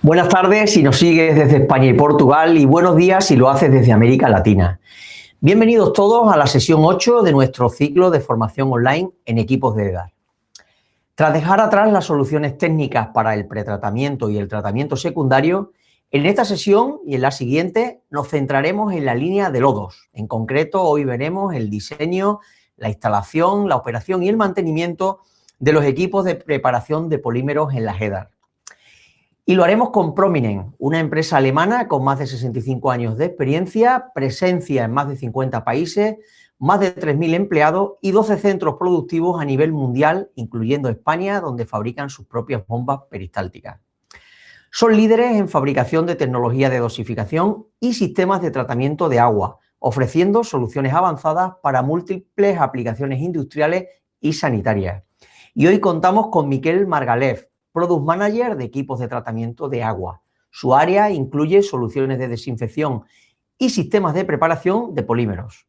Buenas tardes si nos sigues desde España y Portugal y buenos días si lo haces desde América Latina. Bienvenidos todos a la sesión 8 de nuestro ciclo de formación online en equipos de EDAR. Tras dejar atrás las soluciones técnicas para el pretratamiento y el tratamiento secundario, en esta sesión y en la siguiente nos centraremos en la línea de lodos. En concreto, hoy veremos el diseño, la instalación, la operación y el mantenimiento de los equipos de preparación de polímeros en las EDAR. Y lo haremos con Prominent, una empresa alemana con más de 65 años de experiencia, presencia en más de 50 países, más de 3.000 empleados y 12 centros productivos a nivel mundial, incluyendo España, donde fabrican sus propias bombas peristálticas. Son líderes en fabricación de tecnología de dosificación y sistemas de tratamiento de agua, ofreciendo soluciones avanzadas para múltiples aplicaciones industriales y sanitarias. Y hoy contamos con Miquel Margalef, Product Manager de equipos de tratamiento de agua. Su área incluye soluciones de desinfección y sistemas de preparación de polímeros.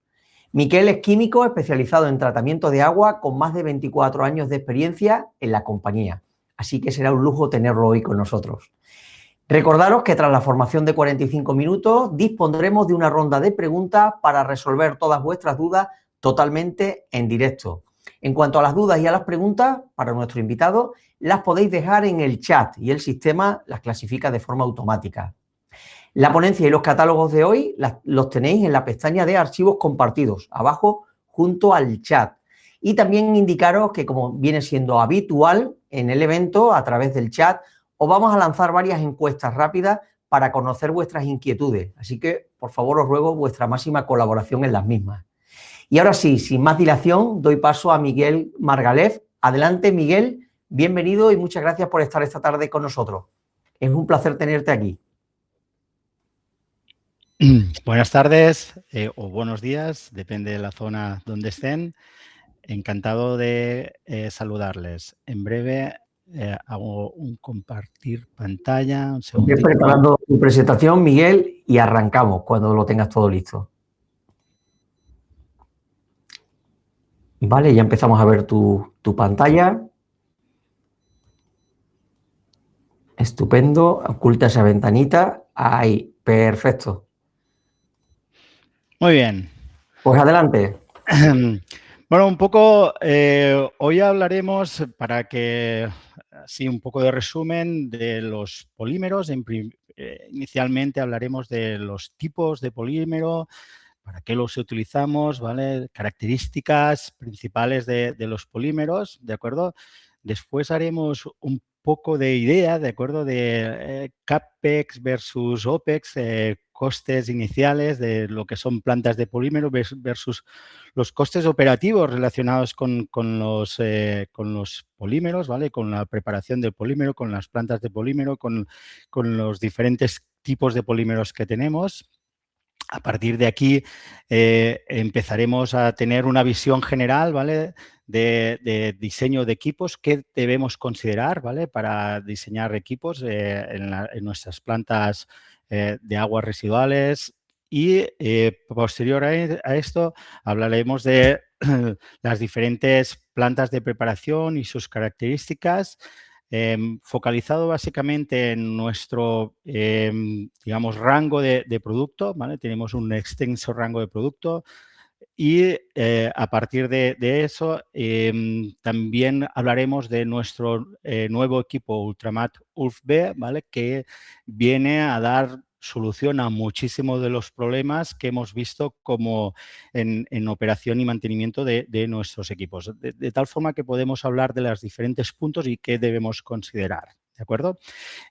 Miquel es químico especializado en tratamiento de agua con más de 24 años de experiencia en la compañía. Así que será un lujo tenerlo hoy con nosotros. Recordaros que tras la formación de 45 minutos dispondremos de una ronda de preguntas para resolver todas vuestras dudas totalmente en directo. En cuanto a las dudas y a las preguntas, para nuestro invitado, las podéis dejar en el chat y el sistema las clasifica de forma automática. La ponencia y los catálogos de hoy los tenéis en la pestaña de archivos compartidos, abajo junto al chat. Y también indicaros que, como viene siendo habitual en el evento, a través del chat, os vamos a lanzar varias encuestas rápidas para conocer vuestras inquietudes. Así que, por favor, os ruego vuestra máxima colaboración en las mismas. Y ahora sí, sin más dilación, doy paso a Miquel Margalef. Adelante, Miguel, bienvenido y muchas gracias por estar esta tarde con nosotros. Es un placer tenerte aquí. Buenas tardes o buenos días, depende de la zona donde estén. Encantado de saludarles. En breve hago un compartir pantalla. Un Estoy preparando tu presentación, Miguel, y arrancamos cuando lo tengas todo listo. Vale, ya empezamos a ver tu pantalla. Estupendo. Oculta esa ventanita. Ahí, perfecto. Muy bien. Pues adelante. Bueno, un poco, hoy hablaremos, para que, así un poco de resumen, de los polímeros. Inicialmente hablaremos de los tipos de polímero, para qué los utilizamos, ¿vale? Características principales de los polímeros, ¿de acuerdo? Después haremos un poco de idea, ¿de acuerdo? De CAPEX versus OPEX, costes iniciales de lo que son plantas de polímero versus los costes operativos relacionados con los polímeros, ¿vale? Con la preparación del polímero, con las plantas de polímero, con los diferentes tipos de polímeros que tenemos. A partir de aquí empezaremos a tener una visión general, ¿vale? De diseño de equipos, qué debemos considerar, ¿vale? Para diseñar equipos en nuestras plantas de aguas residuales. Y posterior a esto hablaremos de las diferentes plantas de preparación y sus características, focalizado básicamente en nuestro, digamos, rango de producto, ¿vale? Tenemos un extenso rango de producto y a partir de eso también hablaremos de nuestro nuevo equipo Ultramat ULF-B, ¿vale? Que viene a dar solución a muchísimos de los problemas que hemos visto como en operación y mantenimiento de nuestros equipos. De tal forma que podemos hablar de los diferentes puntos y qué debemos considerar, ¿de acuerdo?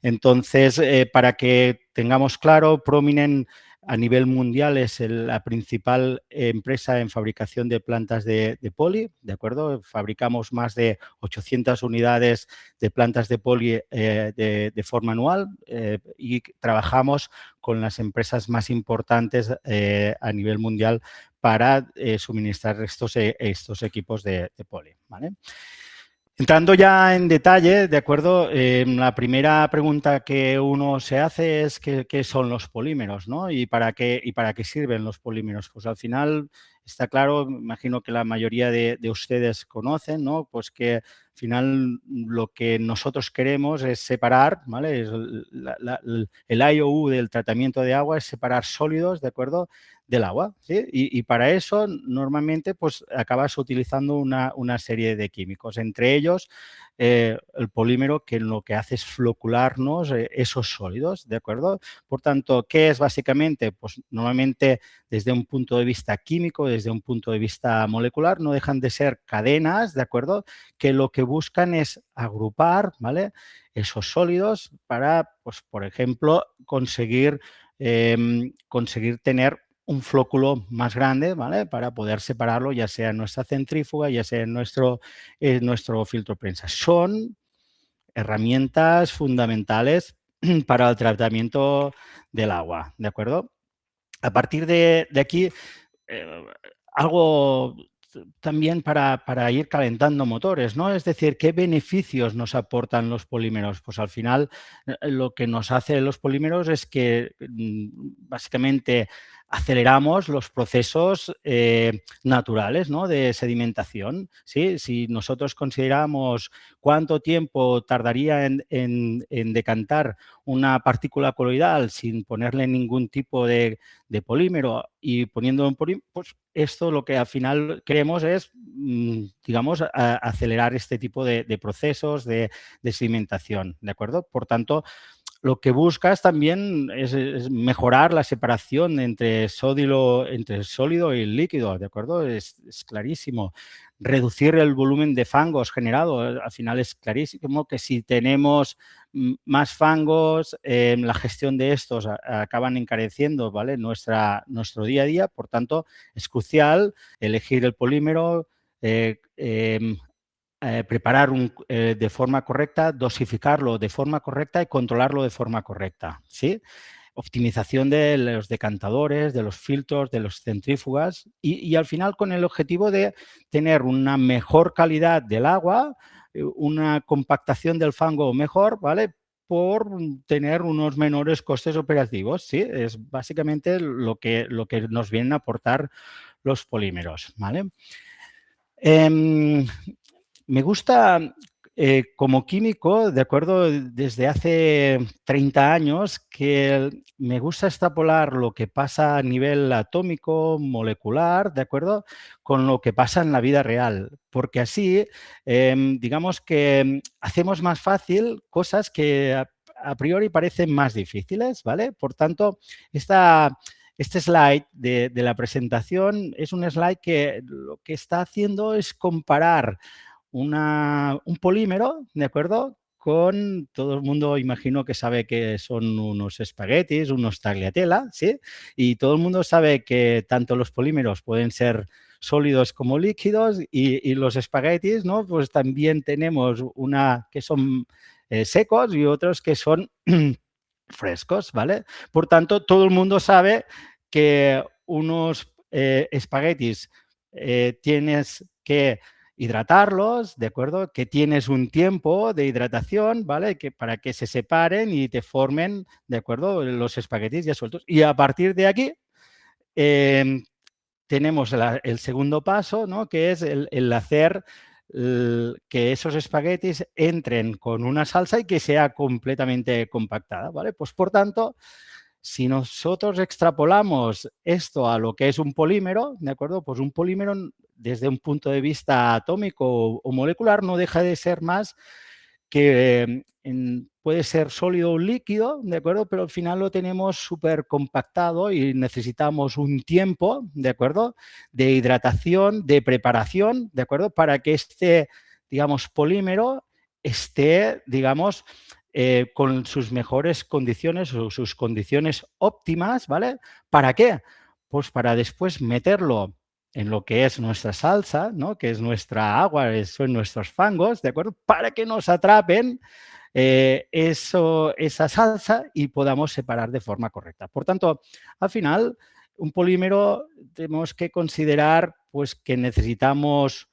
Entonces, para que tengamos claro, Prominent a nivel mundial es la principal empresa en fabricación de plantas de poli, ¿de acuerdo? Fabricamos más de 800 unidades de plantas de poli de forma anual y trabajamos con las empresas más importantes a nivel mundial para suministrar estos equipos de poli, ¿vale? Entrando ya en detalle, ¿de acuerdo? La primera pregunta que uno se hace es ¿qué son los polímeros, ¿no? ¿Y para qué sirven los polímeros? Pues al final está claro, imagino que la mayoría de ustedes conocen, ¿no? Pues que Al final, lo que nosotros queremos es separar, ¿vale? El IOU del tratamiento de agua es separar sólidos, ¿de acuerdo?, del agua, ¿sí? Y para eso, normalmente, pues acabas utilizando una serie de químicos, entre ellos el polímero, que lo que hace es flocularnos esos sólidos, ¿de acuerdo? Por tanto, ¿qué es básicamente? Pues normalmente, desde un punto de vista químico, desde un punto de vista molecular, no dejan de ser cadenas, ¿de acuerdo?, que lo que buscan es agrupar, ¿vale?, esos sólidos para, pues, por ejemplo, conseguir tener un flóculo más grande, ¿vale?, para poder separarlo, ya sea en nuestra centrífuga, ya sea en nuestro filtro prensa. Son herramientas fundamentales para el tratamiento del agua, ¿de acuerdo? A partir de aquí, eh, algo también para ir calentando motores, ¿no? Es decir, ¿qué beneficios nos aportan los polímeros? Pues al final, lo que nos hace los polímeros es que básicamente aceleramos los procesos naturales, ¿no?, de sedimentación, ¿sí? Si nosotros consideramos cuánto tiempo tardaría en decantar una partícula coloidal sin ponerle ningún tipo de polímero y poniendo un polímero, pues esto lo que al final queremos es, digamos, acelerar este tipo de procesos de sedimentación, ¿de acuerdo? Por tanto, lo que buscas también es mejorar la separación entre el sólido y el líquido, ¿de acuerdo? Es clarísimo. Reducir el volumen de fangos generado. Al final es clarísimo que si tenemos más fangos, la gestión de estos acaban encareciendo, ¿vale?, nuestro día a día. Por tanto, es crucial elegir el polímero, preparar de forma correcta, dosificarlo de forma correcta y controlarlo de forma correcta, ¿sí? Optimización de los decantadores, de los filtros, de los centrífugas y al final con el objetivo de tener una mejor calidad del agua, una compactación del fango mejor, ¿vale?, por tener unos menores costes operativos, ¿sí? Es básicamente lo que nos vienen a aportar los polímeros, ¿vale? Me gusta, como químico, de acuerdo, desde hace 30 años, que me gusta extrapolar lo que pasa a nivel atómico, molecular, ¿de acuerdo?, con lo que pasa en la vida real, porque así, digamos que hacemos más fácil cosas que a priori parecen más difíciles, ¿vale? Por tanto, este slide de la presentación es un slide que lo que está haciendo es comparar un polímero, ¿de acuerdo?, con todo el mundo, imagino que sabe que son unos espaguetis, unos tagliatella, ¿sí? Y todo el mundo sabe que tanto los polímeros pueden ser sólidos como líquidos y los espaguetis, ¿no?, pues también tenemos una que son secos y otros que son frescos, ¿vale? Por tanto, todo el mundo sabe que unos espaguetis tienes que hidratarlos, ¿de acuerdo?, que tienes un tiempo de hidratación, ¿vale?, que para que se separen y te formen, ¿de acuerdo?, los espaguetis ya sueltos. Y a partir de aquí tenemos el segundo paso, ¿no?, que es el hacer que esos espaguetis entren con una salsa y que sea completamente compactada, ¿vale? Pues, por tanto, si nosotros extrapolamos esto a lo que es un polímero, ¿de acuerdo? Pues un polímero, desde un punto de vista atómico o molecular, no deja de ser más que puede ser sólido o líquido, ¿de acuerdo? Pero al final lo tenemos súper compactado y necesitamos un tiempo, ¿de acuerdo?, de hidratación, de preparación, ¿de acuerdo?, para que este, digamos, polímero esté, digamos, con sus mejores condiciones o sus condiciones óptimas, ¿vale? ¿Para qué? Pues para después meterlo en lo que es nuestra salsa, ¿no?, que es nuestra agua, son nuestros fangos, ¿de acuerdo?, para que nos atrapen esa salsa y podamos separar de forma correcta. Por tanto, al final, un polímero tenemos que considerar, pues, que necesitamos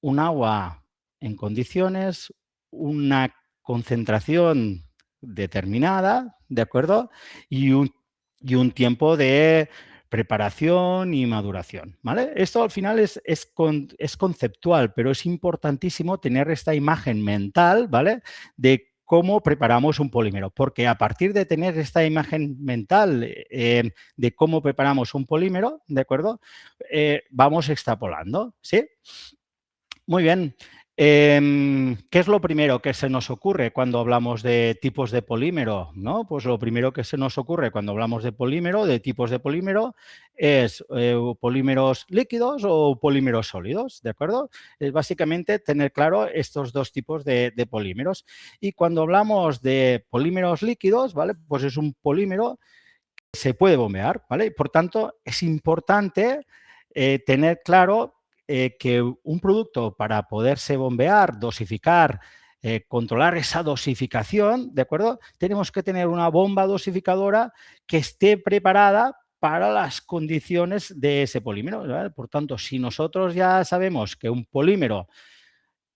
un agua en condiciones, una concentración determinada, ¿de acuerdo?, y un tiempo de preparación y maduración, ¿vale? Esto al final es conceptual, pero es importantísimo tener esta imagen mental, ¿vale? De cómo preparamos un polímero, porque a partir de tener esta imagen mental de cómo preparamos un polímero, ¿de acuerdo? Vamos extrapolando, ¿sí? Muy bien. ¿Qué es lo primero que se nos ocurre cuando hablamos de tipos de polímero? ¿No? Pues lo primero que se nos ocurre cuando hablamos de polímero, de tipos de polímero, es polímeros líquidos o polímeros sólidos, ¿de acuerdo? Es básicamente tener claro estos dos tipos de polímeros. Y cuando hablamos de polímeros líquidos, ¿vale? Pues es un polímero que se puede bombear, ¿vale? Por tanto, es importante tener claro que un producto para poderse bombear, dosificar, controlar esa dosificación, ¿de acuerdo? Tenemos que tener una bomba dosificadora que esté preparada para las condiciones de ese polímero, ¿vale? Por tanto, si nosotros ya sabemos que un polímero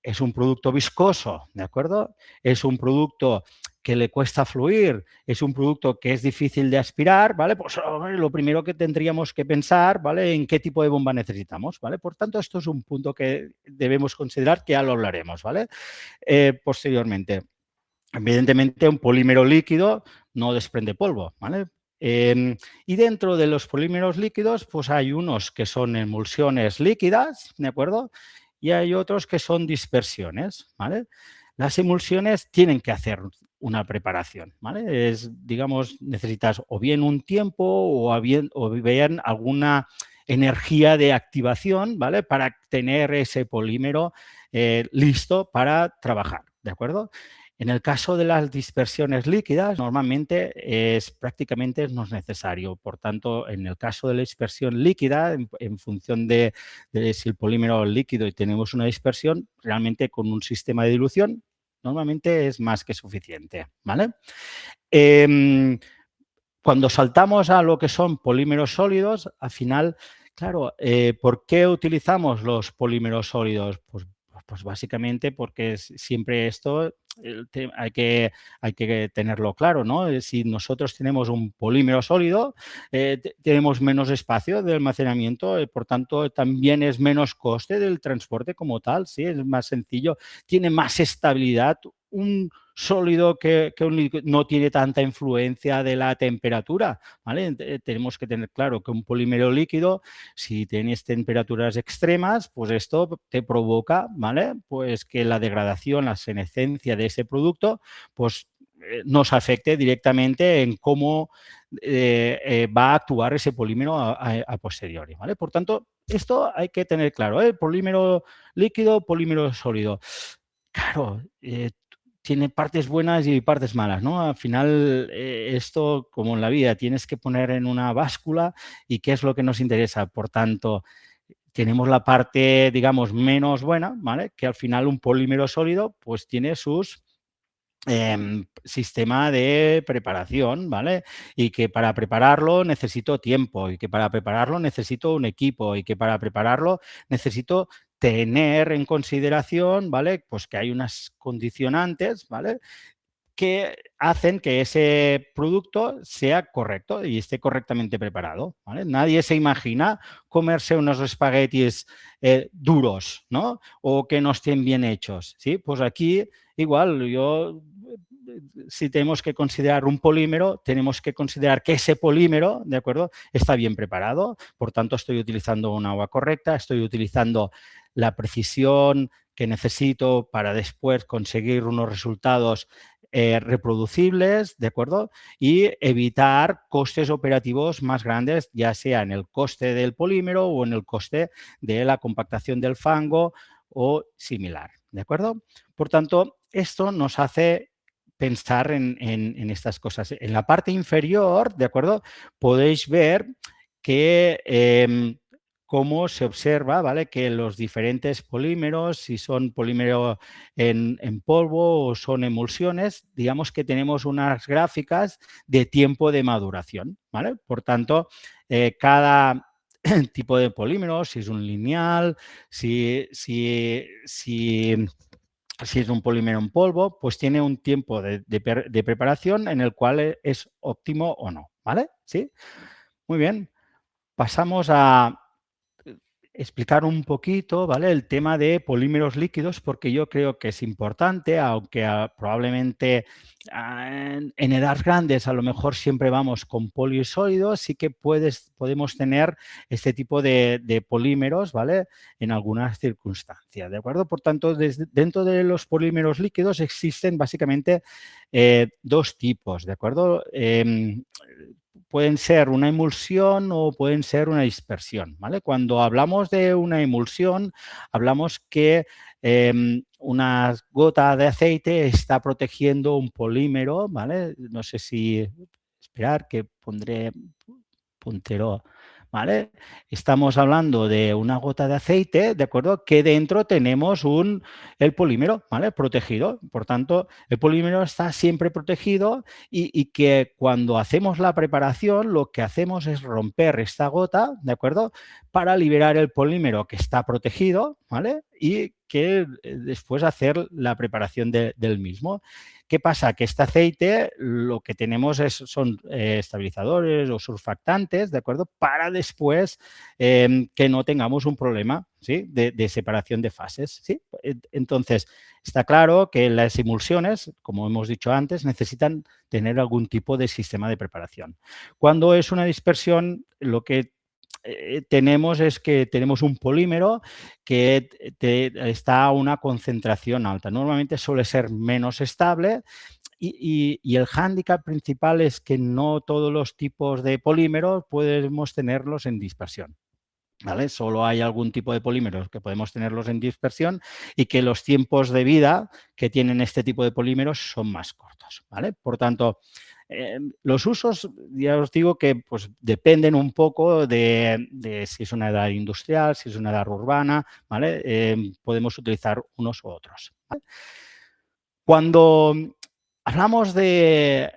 es un producto viscoso, ¿de acuerdo? Es un producto que le cuesta fluir, es un producto que es difícil de aspirar, ¿vale? Pues lo primero que tendríamos que pensar, ¿vale? En qué tipo de bomba necesitamos, ¿vale? Por tanto, esto es un punto que debemos considerar, que ya lo hablaremos, ¿vale? Posteriormente. Evidentemente, un polímero líquido no desprende polvo, ¿vale? Y dentro de los polímeros líquidos, pues hay unos que son emulsiones líquidas, ¿de acuerdo? Y hay otros que son dispersiones, ¿vale? Las emulsiones tienen que hacer una preparación, ¿vale? Digamos, necesitas o bien un tiempo o bien alguna energía de activación, ¿vale? Para tener ese polímero listo para trabajar, ¿de acuerdo? En el caso de las dispersiones líquidas, normalmente prácticamente no es necesario. Por tanto, en el caso de la dispersión líquida, en función de si el polímero es líquido y tenemos una dispersión, realmente con un sistema de dilución, normalmente es más que suficiente, ¿vale? Cuando saltamos a lo que son polímeros sólidos, al final, claro, ¿por qué utilizamos los polímeros sólidos? Pues básicamente porque siempre esto hay que tenerlo claro, ¿no? Si nosotros tenemos un polímero sólido, tenemos menos espacio de almacenamiento, por tanto, también es menos coste del transporte como tal, ¿sí? Es más sencillo, tiene más estabilidad. Un sólido que un líquido no tiene tanta influencia de la temperatura, ¿vale? Tenemos que tener claro que un polímero líquido, si tienes temperaturas extremas, pues esto te provoca, ¿vale? Pues que la degradación, la senescencia de ese producto, pues nos afecte directamente en cómo va a actuar ese polímero a posteriori, ¿vale? Por tanto, esto hay que tener claro, ¿eh? Polímero líquido, polímero sólido. Claro, tiene partes buenas y partes malas, ¿no? Al final, esto, como en la vida, tienes que poner en una báscula y qué es lo que nos interesa. Por tanto, tenemos la parte, digamos, menos buena, ¿vale? Que al final un polímero sólido, pues tiene sus sistema de preparación, ¿vale? Y que para prepararlo necesito tiempo y que para prepararlo necesito un equipo y que para prepararlo necesito tener en consideración, ¿vale? Pues que hay unas condicionantes, ¿vale? Que hacen que ese producto sea correcto y esté correctamente preparado, ¿vale? Nadie se imagina comerse unos espaguetis duros, ¿no? O que no estén bien hechos, ¿sí? Pues aquí igual si tenemos que considerar un polímero, tenemos que considerar que ese polímero, ¿de acuerdo?, está bien preparado, por tanto estoy utilizando un agua correcta, estoy utilizando la precisión que necesito para después conseguir unos resultados reproducibles, ¿de acuerdo? Y evitar costes operativos más grandes, ya sea en el coste del polímero o en el coste de la compactación del fango o similar, ¿de acuerdo? Por tanto, esto nos hace pensar en estas cosas. En la parte inferior, ¿de acuerdo? Podéis ver que cómo se observa, ¿vale? Que los diferentes polímeros, si son polímero en polvo o son emulsiones, digamos que tenemos unas gráficas de tiempo de maduración, ¿vale? Por tanto, cada tipo de polímero, si es un lineal, si es un polímero en polvo, pues tiene un tiempo de preparación en el cual es óptimo o no, ¿vale? ¿Sí? Muy bien. pasamos a explicar un poquito, ¿vale?, el tema de polímeros líquidos, porque yo creo que es importante, aunque probablemente en edades grandes a lo mejor siempre vamos con polisólidos, sí que podemos tener este tipo de polímeros, ¿vale?, en algunas circunstancias, ¿de acuerdo? Por tanto, dentro de los polímeros líquidos existen básicamente dos tipos, ¿de acuerdo? Pueden ser una emulsión o pueden ser una dispersión, ¿vale? Cuando hablamos de una emulsión, hablamos que una gota de aceite está protegiendo un polímero, ¿vale? No sé si... Esperar que pondré puntero, ¿vale? Estamos hablando de una gota de aceite, ¿de acuerdo? Que dentro tenemos el polímero, ¿vale?, protegido. Por tanto, el polímero está siempre protegido y que cuando hacemos la preparación, lo que hacemos es romper esta gota, ¿de acuerdo?, para liberar el polímero que está protegido, ¿vale?, y que después hacer la preparación del mismo. ¿Qué pasa? Que este aceite lo que tenemos son estabilizadores o surfactantes, ¿de acuerdo?, para después que no tengamos un problema, ¿sí?, de separación de fases, ¿sí? Entonces, está claro que las emulsiones, como hemos dicho antes, necesitan tener algún tipo de sistema de preparación. Cuando es una dispersión, lo que tenemos es que tenemos un polímero que está a una concentración alta. Normalmente suele ser menos estable y el hándicap principal es que no todos los tipos de polímeros podemos tenerlos en dispersión, ¿vale? Solo hay algún tipo de polímeros que podemos tenerlos en dispersión y que los tiempos de vida que tienen este tipo de polímeros son más cortos, ¿vale? Por tanto, los usos, ya os digo que pues, dependen un poco de si es una edad industrial, si es una edad urbana, ¿vale? Podemos utilizar unos u otros, ¿vale? Cuando hablamos de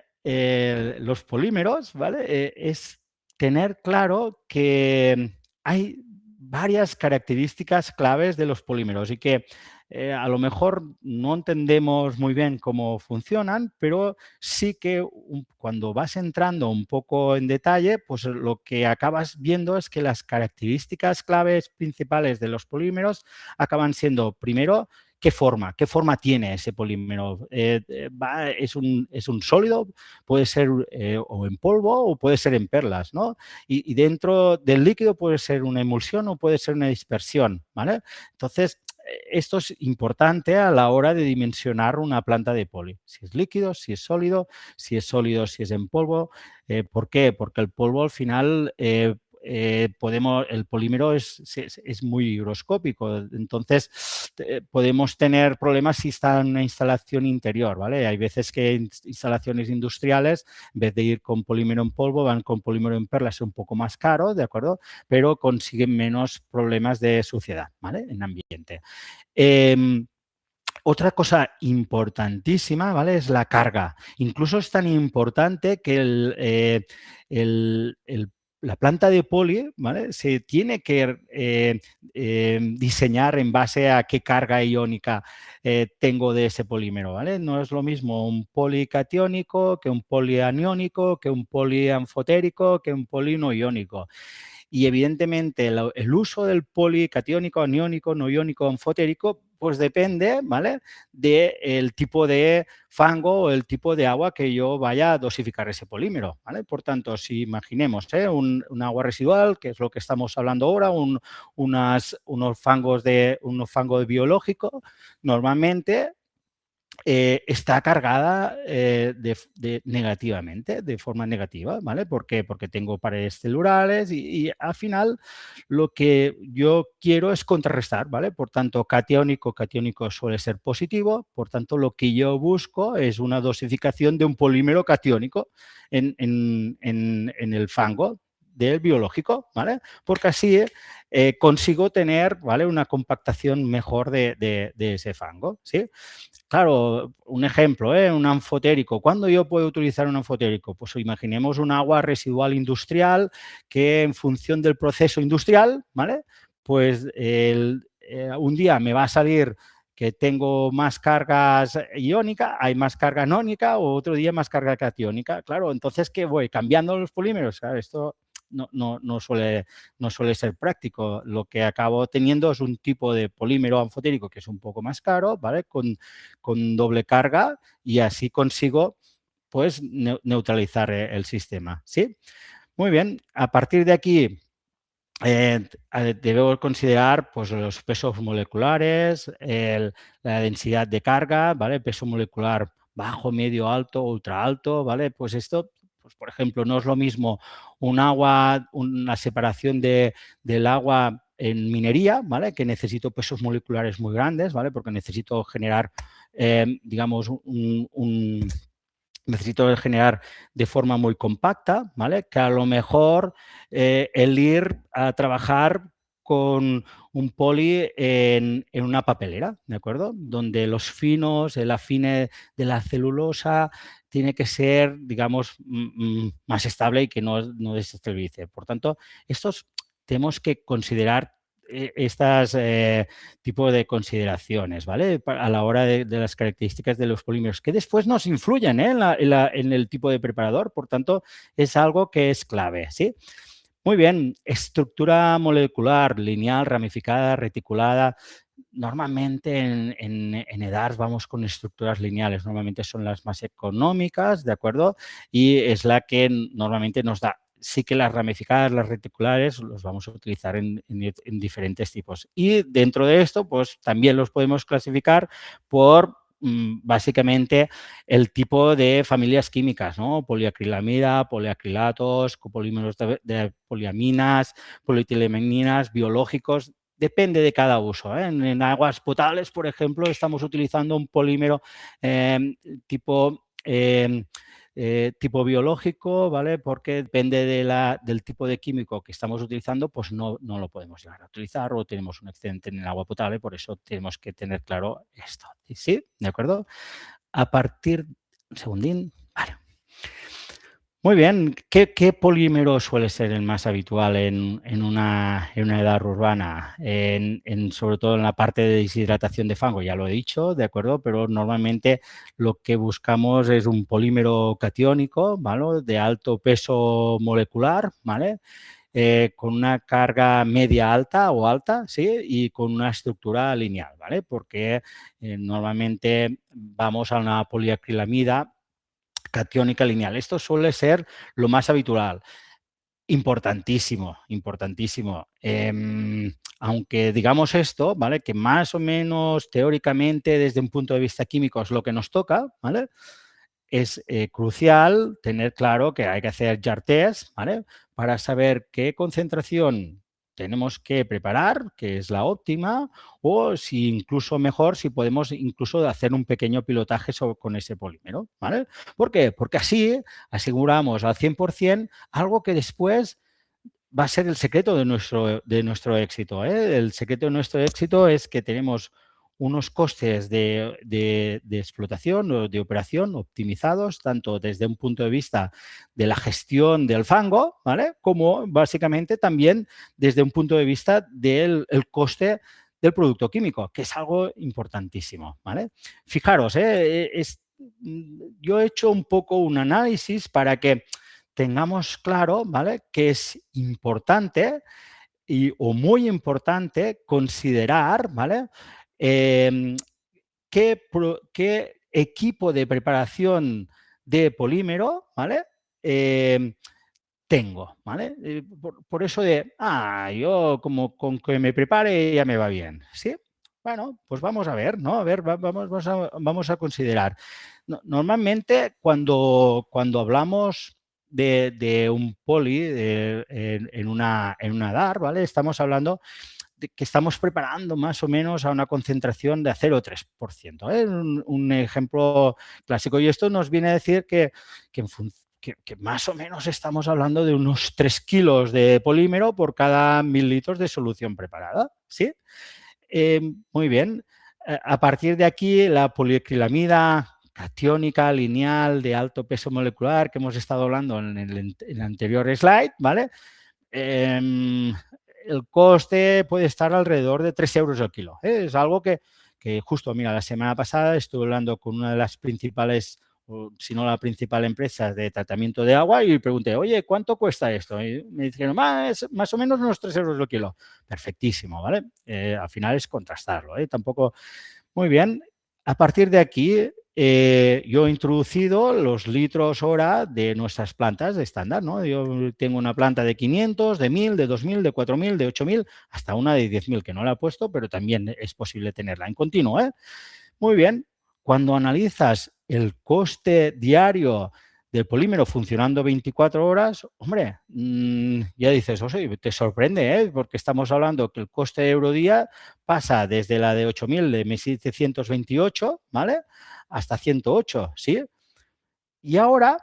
los polímeros, ¿vale?, es tener claro que hay varias características claves de los polímeros y que a lo mejor no entendemos muy bien cómo funcionan, pero sí que cuando vas entrando un poco en detalle, pues lo que acabas viendo es que las características claves principales de los polímeros acaban siendo, primero, ¿qué forma tiene ese polímero? ¿Es un sólido? Puede ser o en polvo o puede ser en perlas, ¿no? Y dentro del líquido puede ser una emulsión o puede ser una dispersión, ¿vale? Entonces, esto es importante a la hora de dimensionar una planta de poli. Si es líquido, si es sólido, si es en polvo. ¿Por qué? Porque el polvo al final... el polímero es muy higroscópico, entonces podemos tener problemas si está en una instalación interior, ¿vale? Hay veces que en instalaciones industriales, en vez de ir con polímero en polvo, van con polímero en perlas, es un poco más caro, ¿de acuerdo?, pero consiguen menos problemas de suciedad, ¿vale?, en ambiente. Otra cosa importantísima, ¿vale?, es la carga. Incluso es tan importante que la planta de poli, ¿vale?, se tiene que diseñar en base a qué carga iónica tengo de ese polímero, ¿vale? No es lo mismo un policatiónico que un polianiónico, que un polianfotérico, que un poli no iónico. Y evidentemente el uso del policatiónico, aniónico, no iónico, anfotérico, pues depende, ¿vale?, del tipo de fango o el tipo de agua que yo vaya a dosificar ese polímero, ¿vale? Por tanto, si imaginemos un agua residual, que es lo que estamos hablando ahora, unos fangos biológico, normalmente está cargada negativamente, de forma negativa, ¿vale? ¿Por qué? Porque tengo paredes celulares y al final lo que yo quiero es contrarrestar, ¿vale? Por tanto, catiónico suele ser positivo, por tanto, lo que yo busco es una dosificación de un polímero catiónico en el fango del biológico, ¿vale? Porque así consigo tener, ¿vale?, una compactación mejor de ese fango, ¿sí? Claro, un ejemplo, un anfotérico. ¿Cuándo yo puedo utilizar un anfotérico? Pues imaginemos un agua residual industrial que en función del proceso industrial, ¿vale?, pues un día me va a salir que tengo más cargas iónica, hay más carga anónica o otro día más carga catiónica. Claro, entonces, ¿qué voy? ¿Cambiando los polímeros? Claro, esto no suele ser práctico. Lo que acabo teniendo es un tipo de polímero anfotérico que es un poco más caro, ¿vale? Con doble carga y así consigo pues neutralizar el sistema, ¿sí? Muy bien, a partir de aquí debemos considerar pues, los pesos moleculares, la densidad de carga, ¿vale? Peso molecular bajo, medio, alto, ultra alto, ¿vale? Pues esto, pues, por ejemplo, no es lo mismo una separación del agua en minería, ¿vale? Que necesito pesos moleculares muy grandes, ¿vale? Porque necesito generar, digamos, necesito generar de forma muy compacta, ¿vale? Que a lo mejor el ir a trabajar con un poli en una papelera, ¿de acuerdo? Donde los finos, el afine de la celulosa tiene que ser, digamos, más estable y que no desestabilice. Por tanto, estos tenemos que considerar estas tipo de consideraciones, ¿vale? A la hora de las características de los polímeros, que después nos influyen en el tipo de preparador, por tanto, es algo que es clave, ¿sí? Muy bien, estructura molecular, lineal, ramificada, reticulada. Normalmente en EDARS vamos con estructuras lineales, normalmente son las más económicas, ¿de acuerdo? Y es la que normalmente nos da. Sí que las ramificadas, las reticulares, los vamos a utilizar en diferentes tipos. Y dentro de esto, pues también los podemos clasificar por básicamente el tipo de familias químicas, ¿no? Poliacrilamida, poliacrilatos, copolímeros de poliaminas, polietileninas, biológicos. Depende de cada uso, ¿eh? En aguas potables, por ejemplo, estamos utilizando un polímero tipo biológico, ¿vale? Porque depende del tipo de químico que estamos utilizando, pues no lo podemos llegar a utilizar o tenemos un excedente en el agua potable, por eso tenemos que tener claro esto. ¿Sí? ¿De acuerdo? A partir... Un segundín. Vale. Muy bien. ¿Qué polímero suele ser el más habitual en una edad urbana? Sobre todo en la parte de deshidratación de fango, ya lo he dicho, ¿de acuerdo? Pero normalmente lo que buscamos es un polímero catiónico, ¿vale? De alto peso molecular, ¿vale? Con una carga media alta o alta, ¿sí? Y con una estructura lineal, ¿vale? Porque normalmente vamos a una poliacrilamida catiónica lineal. Esto suele ser lo más habitual. Importantísimo, importantísimo. Aunque digamos esto, ¿vale? Que más o menos teóricamente desde un punto de vista químico es lo que nos toca, ¿vale? Es crucial tener claro que hay que hacer jar test, ¿vale? Para saber qué concentración tenemos que preparar, que es la óptima, o si incluso mejor, si podemos incluso hacer un pequeño pilotaje con ese polímero, ¿vale? ¿Por qué? Porque así aseguramos al 100% algo que después va a ser el secreto de nuestro éxito, ¿eh? El secreto de nuestro éxito es que tenemos unos costes de explotación o de operación optimizados, tanto desde un punto de vista de la gestión del fango, ¿vale? Como básicamente también desde un punto de vista del coste del producto químico, que es algo importantísimo, ¿vale? Fijaros, yo he hecho un poco un análisis para que tengamos claro, ¿vale? Que es importante o muy importante considerar, ¿vale? Qué equipo de preparación de polímero, ¿vale? Tengo, ¿vale? Por eso yo como con que me prepare ya me va bien, ¿sí? Bueno, pues vamos a ver, ¿no? A ver, vamos a considerar. Normalmente cuando hablamos de un poli en una DAR, ¿vale? Estamos hablando de que estamos preparando más o menos a una concentración de 0,3%. Un ejemplo clásico. Y esto nos viene a decir que más o menos estamos hablando de unos 3 kilos de polímero por cada 1000 litros de solución preparada, ¿sí? Muy bien. A partir de aquí, la poliacrilamida catiónica lineal de alto peso molecular que hemos estado hablando en el anterior slide, ¿vale? El coste puede estar alrededor de 3 euros al kilo. Es algo que justo, mira, la semana pasada estuve hablando con una de las principales si no la principal empresa de tratamiento de agua, y pregunté, oye, ¿cuánto cuesta esto? Y me dijeron, más o menos unos 3 euros el kilo. Perfectísimo, ¿vale? Al final es contrastarlo, ¿eh? Tampoco... Muy bien. A partir de aquí, yo he introducido los litros hora de nuestras plantas de estándar, ¿no? Yo tengo una planta de 500, de 1000, de 2000, de 4000, de 8000, hasta una de 10.000 que no la he puesto, pero también es posible tenerla en continuo, ¿eh? Muy bien. Cuando analizas el coste diario del polímero funcionando 24 horas, hombre, ya dices, oye, te sorprende, ¿eh? Porque estamos hablando que el coste de eurodía pasa desde la de 8.000 de 1.728, ¿vale? Hasta 108, ¿sí? Y ahora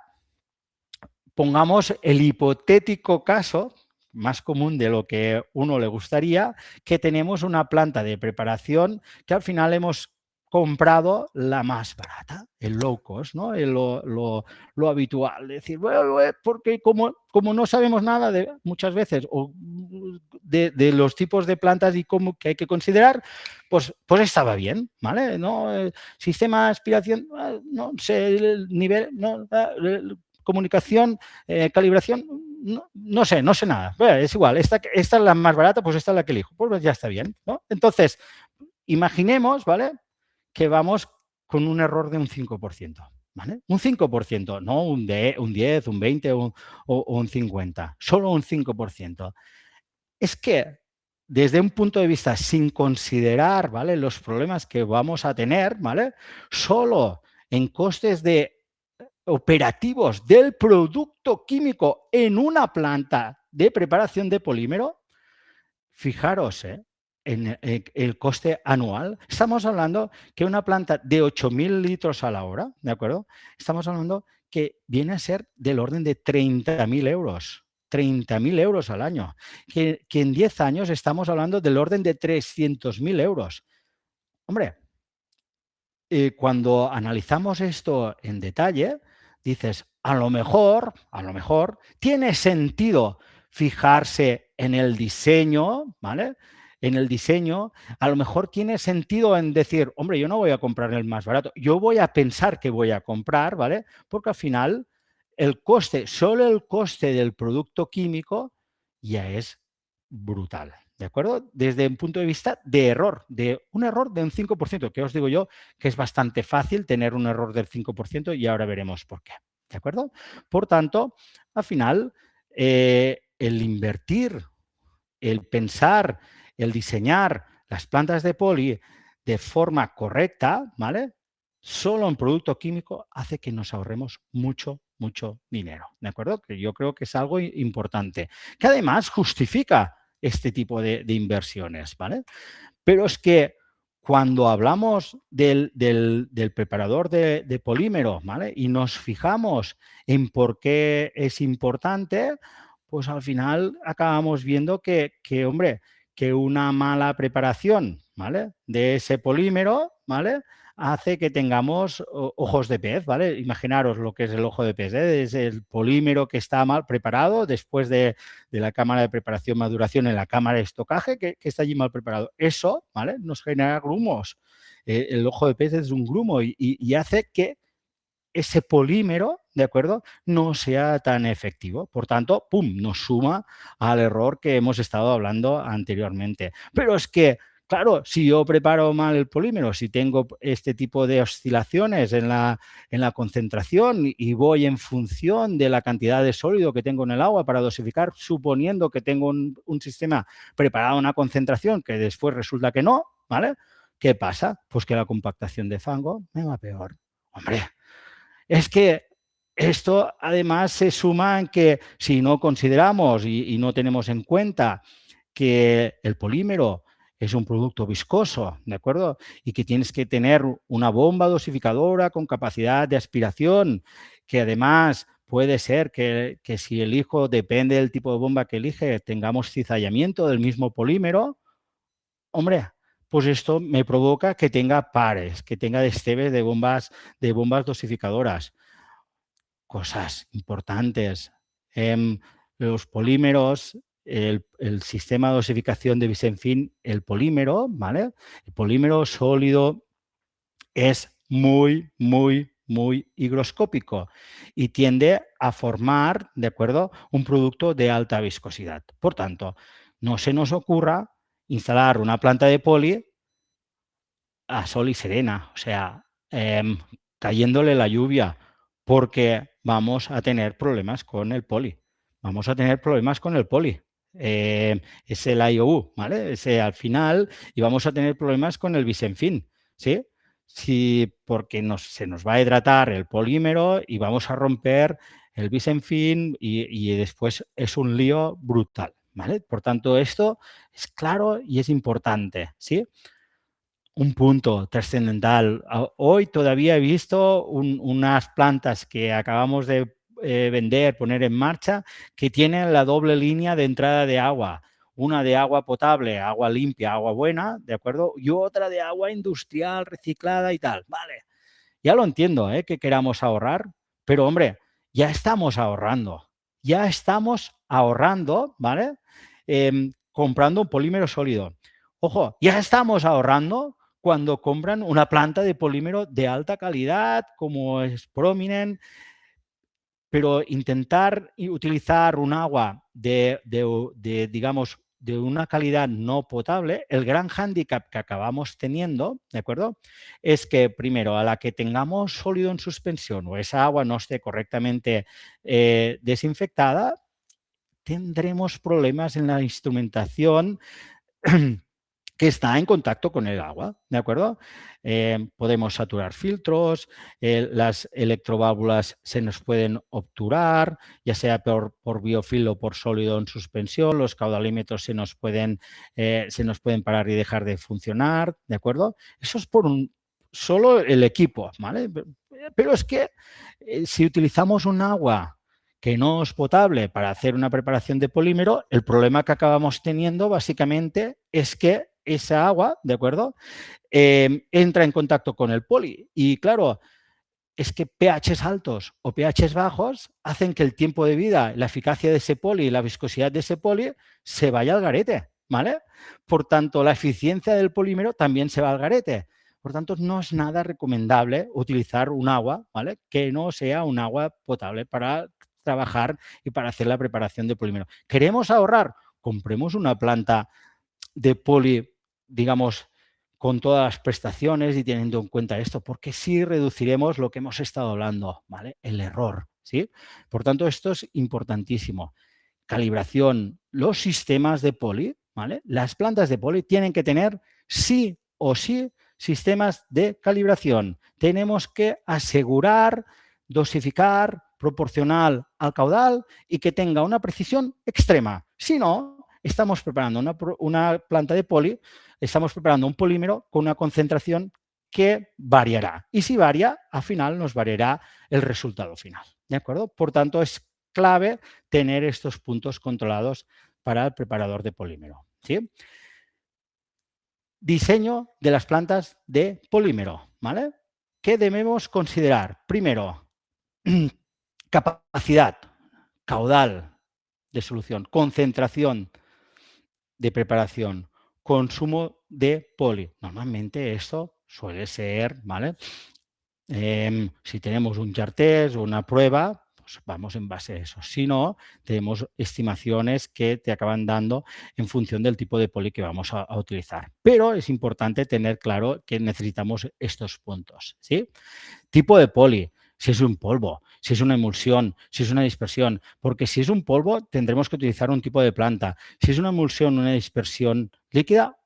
pongamos el hipotético caso, más común de lo que uno le gustaría, que tenemos una planta de preparación que al final hemos comprado la más barata, el low cost, ¿no? Lo habitual. Decir, bueno, porque como no sabemos nada de muchas veces de los tipos de plantas y cómo que hay que considerar, pues estaba bien, ¿vale? ¿No? Sistema de aspiración, no sé, el nivel, no, comunicación, calibración, no sé nada. Bueno, es igual, esta es la más barata, pues esta es la que elijo. Pues ya está bien, ¿no? Entonces, imaginemos, ¿vale?, que vamos con un error de un 5%, ¿vale? Un 5%, no un 10, un 20 o un 50, solo un 5%. Es que desde un punto de vista sin considerar, ¿vale?, los problemas que vamos a tener, ¿vale?, solo en costes de operativos del producto químico en una planta de preparación de polímero, fijaros, en el coste anual. Estamos hablando que una planta de 8.000 litros a la hora, ¿de acuerdo? Estamos hablando que viene a ser del orden de 30.000 euros. 30.000 euros al año. Que en 10 años estamos hablando del orden de 300.000 euros. Hombre, cuando analizamos esto en detalle, dices, a lo mejor, tiene sentido fijarse en el diseño, ¿vale? En el diseño, a lo mejor tiene sentido en decir, hombre, yo no voy a comprar el más barato, yo voy a pensar que voy a comprar, ¿vale? Porque al final el coste, solo el coste del producto químico ya es brutal, ¿de acuerdo? Desde un punto de vista de error, de un error de un 5%, que os digo yo que es bastante fácil tener un error del 5% y ahora veremos por qué, ¿de acuerdo? Por tanto, al final, el invertir, el pensar, el diseñar las plantas de poli de forma correcta, ¿vale?, solo en producto químico hace que nos ahorremos mucho dinero, ¿de acuerdo? Que yo creo que es algo importante, que además justifica este tipo de inversiones, ¿vale? Pero es que cuando hablamos del preparador de polímero, ¿vale?, y nos fijamos en por qué es importante, pues al final acabamos viendo hombre, que una mala preparación, ¿vale?, de ese polímero, ¿vale?, hace que tengamos ojos de pez, ¿vale? Imaginaros lo que es el ojo de pez, ¿eh? Es el polímero que está mal preparado después de la cámara de preparación maduración en la cámara de estocaje que está allí mal preparado. Eso, ¿vale?, nos genera grumos. El ojo de pez es un grumo y hace que ese polímero, ¿de acuerdo?, no sea tan efectivo. Por tanto, ¡pum!, nos suma al error que hemos estado hablando anteriormente. Pero es que, claro, si yo preparo mal el polímero, si tengo este tipo de oscilaciones en la concentración y voy en función de la cantidad de sólido que tengo en el agua para dosificar, suponiendo que tengo un sistema preparado a una concentración que después resulta que no, ¿vale?, ¿qué pasa? Pues que la compactación de fango me va peor. Hombre, es que esto además se suma en que si no consideramos y no tenemos en cuenta que el polímero es un producto viscoso, ¿de acuerdo?, y que tienes que tener una bomba dosificadora con capacidad de aspiración, que además puede ser que si elijo, depende del tipo de bomba que elige, tengamos cizallamiento del mismo polímero, hombre, pues esto me provoca que tenga pares, que tenga destebe de bombas dosificadoras. Cosas importantes. Los polímeros, el sistema de dosificación de Visenfin, el polímero, ¿vale?, el polímero sólido es muy muy higroscópico y tiende a formar, ¿de acuerdo?, un producto de alta viscosidad. Por tanto, no se nos ocurra instalar una planta de poli a sol y serena, o sea, cayéndole la lluvia, porque vamos a tener problemas con el poli. Vamos a tener problemas con el poli. Es el IOU, ¿vale? Ese al final, y vamos a tener problemas con el bisenfín, ¿sí? Sí, porque se nos va a hidratar el polímero y vamos a romper el bisenfín y después es un lío brutal, ¿vale? Por tanto, esto es claro y es importante, ¿sí? Un punto trascendental. Hoy todavía he visto unas plantas que acabamos de vender, poner en marcha, que tienen la doble línea de entrada de agua. Una de agua potable, agua limpia, agua buena, ¿de acuerdo? Y otra de agua industrial, reciclada y tal. Vale, ya lo entiendo, que queramos ahorrar, pero hombre, ya estamos ahorrando. Ya estamos ahorrando, ¿vale? Comprando un polímero sólido. Ojo, ya estamos ahorrando cuando compran una planta de polímero de alta calidad, como es Prominent, pero intentar utilizar un agua digamos, de una calidad no potable, el gran hándicap que acabamos teniendo, ¿de acuerdo?, es que, primero, a la que tengamos sólido en suspensión o esa agua no esté correctamente desinfectada, tendremos problemas en la instrumentación que está en contacto con el agua, ¿de acuerdo? Podemos saturar filtros, las electroválvulas se nos pueden obturar, ya sea por biofil o por sólido en suspensión, los caudalímetros se nos pueden parar y dejar de funcionar, ¿de acuerdo? Eso es por solo el equipo, ¿vale? Pero es que si utilizamos un agua que no es potable para hacer una preparación de polímero, el problema que acabamos teniendo básicamente es que esa agua, ¿de acuerdo?, entra en contacto con el poli. Y claro, es que pHs altos o pHs bajos hacen que el tiempo de vida, la eficacia de ese poli y la viscosidad de ese poli se vaya al garete, ¿vale? Por tanto, la eficiencia del polímero también se va al garete. Por tanto, no es nada recomendable utilizar un agua, ¿vale?, que no sea un agua potable para trabajar y para hacer la preparación de polímero. ¿Queremos ahorrar? Compremos una planta de poli, digamos, con todas las prestaciones y teniendo en cuenta esto, porque sí reduciremos lo que hemos estado hablando, ¿vale?, el error, ¿sí? Por tanto, esto es importantísimo. Calibración, los sistemas de poli, ¿vale? Las plantas de poli tienen que tener sí o sí sistemas de calibración. Tenemos que asegurar, dosificar, proporcional al caudal y que tenga una precisión extrema. Si no, estamos preparando una planta de poli, estamos preparando un polímero con una concentración que variará. Y si varía, al final nos variará el resultado final. ¿De acuerdo? Por tanto, es clave tener estos puntos controlados para el preparador de polímero, ¿sí? Diseño de las plantas de polímero, ¿vale? ¿Qué debemos considerar? Primero, capacidad, caudal de solución, concentración de preparación, consumo de poli. Normalmente esto suele ser, ¿vale? Si tenemos un chart test o una prueba, pues vamos en base a eso. Si no, tenemos estimaciones que te acaban dando en función del tipo de poli que vamos a utilizar. Pero es importante tener claro que necesitamos estos puntos, ¿sí? Tipo de poli, si es un polvo, si es una emulsión, si es una dispersión, porque si es un polvo tendremos que utilizar un tipo de planta. Si es una emulsión, una dispersión líquida,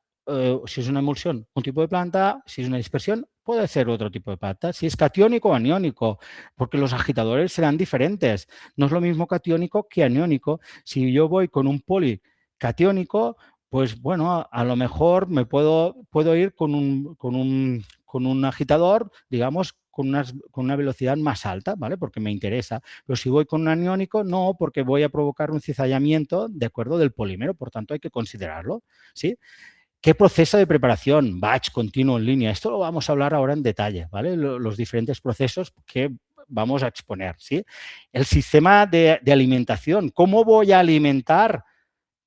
si es una emulsión, un tipo de planta, si es una dispersión, puede ser otro tipo de planta. Si es catiónico o aniónico, porque los agitadores serán diferentes. No es lo mismo catiónico que aniónico. Si yo voy con un poli catiónico, pues bueno, a lo mejor me puedo ir con un agitador, digamos, con una velocidad más alta, ¿vale? Porque me interesa. Pero si voy con un aniónico, no, porque voy a provocar un cizallamiento, ¿de acuerdo?, del polímero. Por tanto, hay que considerarlo, ¿sí? ¿Qué proceso de preparación? Batch, continuo, en línea. Esto lo vamos a hablar ahora en detalle, ¿vale? Los diferentes procesos que vamos a exponer, ¿sí? El sistema de alimentación. ¿Cómo voy a alimentar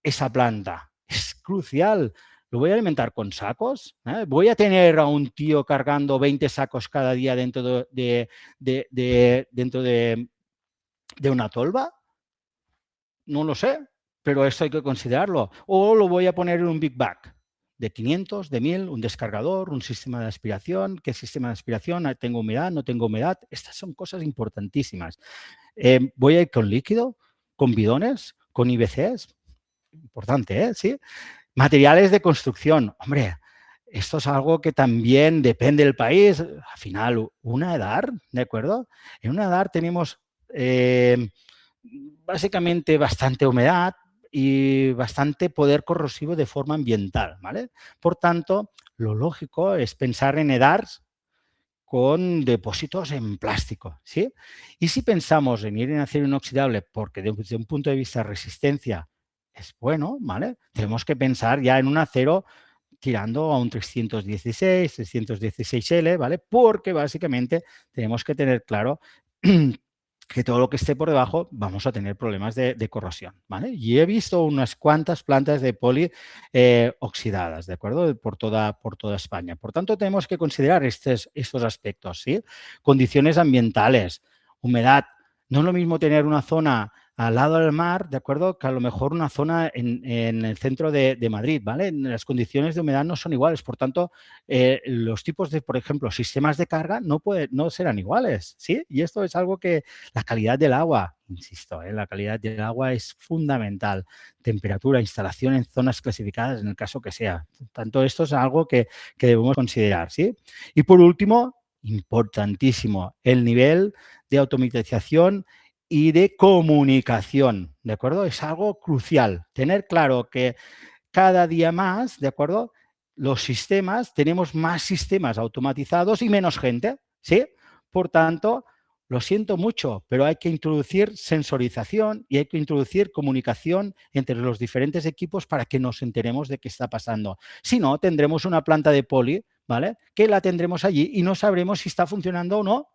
esa planta? Es crucial. ¿Lo voy a alimentar con sacos? ¿Voy a tener a un tío cargando 20 sacos cada día dentro de una tolva? No lo sé, pero esto hay que considerarlo. O lo voy a poner en un Big Bag de 500, de 1000, un descargador, un sistema de aspiración. ¿Qué sistema de aspiración? ¿Tengo humedad? ¿No tengo humedad? Estas son cosas importantísimas. ¿Voy a ir con líquido? ¿Con bidones? ¿Con IBCs? Importante, ¿eh? Sí. Materiales de construcción. Hombre, esto es algo que también depende del país. Al final, una EDAR, ¿de acuerdo? En una EDAR tenemos básicamente bastante humedad y bastante poder corrosivo de forma ambiental, ¿vale? Por tanto, lo lógico es pensar en EDARs con depósitos en plástico, ¿sí? Y si pensamos en ir en acero inoxidable, porque desde un punto de vista de resistencia es bueno, ¿vale? Tenemos que pensar ya en un acero tirando a un 316, 316L, ¿vale? Porque básicamente tenemos que tener claro que todo lo que esté por debajo vamos a tener problemas de corrosión, ¿vale? Y he visto unas cuantas plantas de poli oxidadas, ¿de acuerdo? Por toda España. Por tanto, tenemos que considerar estos aspectos, ¿sí? Condiciones ambientales, humedad. No es lo mismo tener una zona al lado del mar, ¿de acuerdo? Que a lo mejor una zona en el centro de Madrid, ¿vale? Las condiciones de humedad no son iguales, por tanto, los tipos de, por ejemplo, sistemas de carga no serán iguales, ¿sí? Y esto es algo que la calidad del agua, insisto, la calidad del agua es fundamental. Temperatura, instalación en zonas clasificadas, en el caso que sea. Por tanto, esto es algo que debemos considerar, ¿sí? Y por último, importantísimo, el nivel de automatización y de comunicación, ¿de acuerdo? Es algo crucial. Tener claro que cada día más, ¿de acuerdo? Los sistemas, tenemos más sistemas automatizados y menos gente, ¿sí? Por tanto, lo siento mucho, pero hay que introducir sensorización y hay que introducir comunicación entre los diferentes equipos para que nos enteremos de qué está pasando. Si no, tendremos una planta de poli, ¿vale? Que la tendremos allí y no sabremos si está funcionando o no.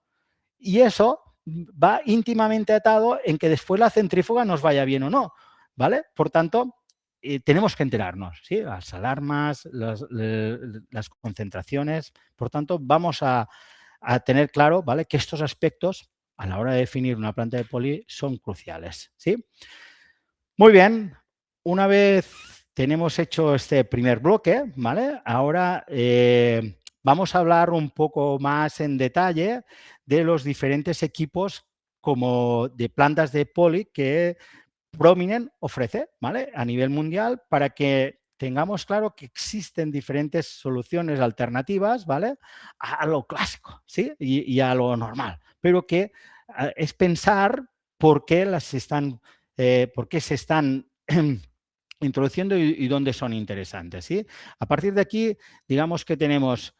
Y eso va íntimamente atado en que después la centrífuga nos vaya bien o no, ¿vale? Por tanto, tenemos que enterarnos, ¿sí? Las alarmas, las concentraciones. Por tanto, vamos a tener claro, ¿vale? Que estos aspectos, a la hora de definir una planta de poli, son cruciales, ¿sí? Muy bien. Una vez tenemos hecho este primer bloque, ¿vale? Ahora vamos a hablar un poco más en detalle de los diferentes equipos como de plantas de poli que Prominen ofrece, ¿vale? A nivel mundial para que tengamos claro que existen diferentes soluciones alternativas, ¿vale? A lo clásico, ¿sí? Y a lo normal, pero que es pensar por qué por qué se están introduciendo y dónde son interesantes, ¿sí? A partir de aquí, digamos que tenemos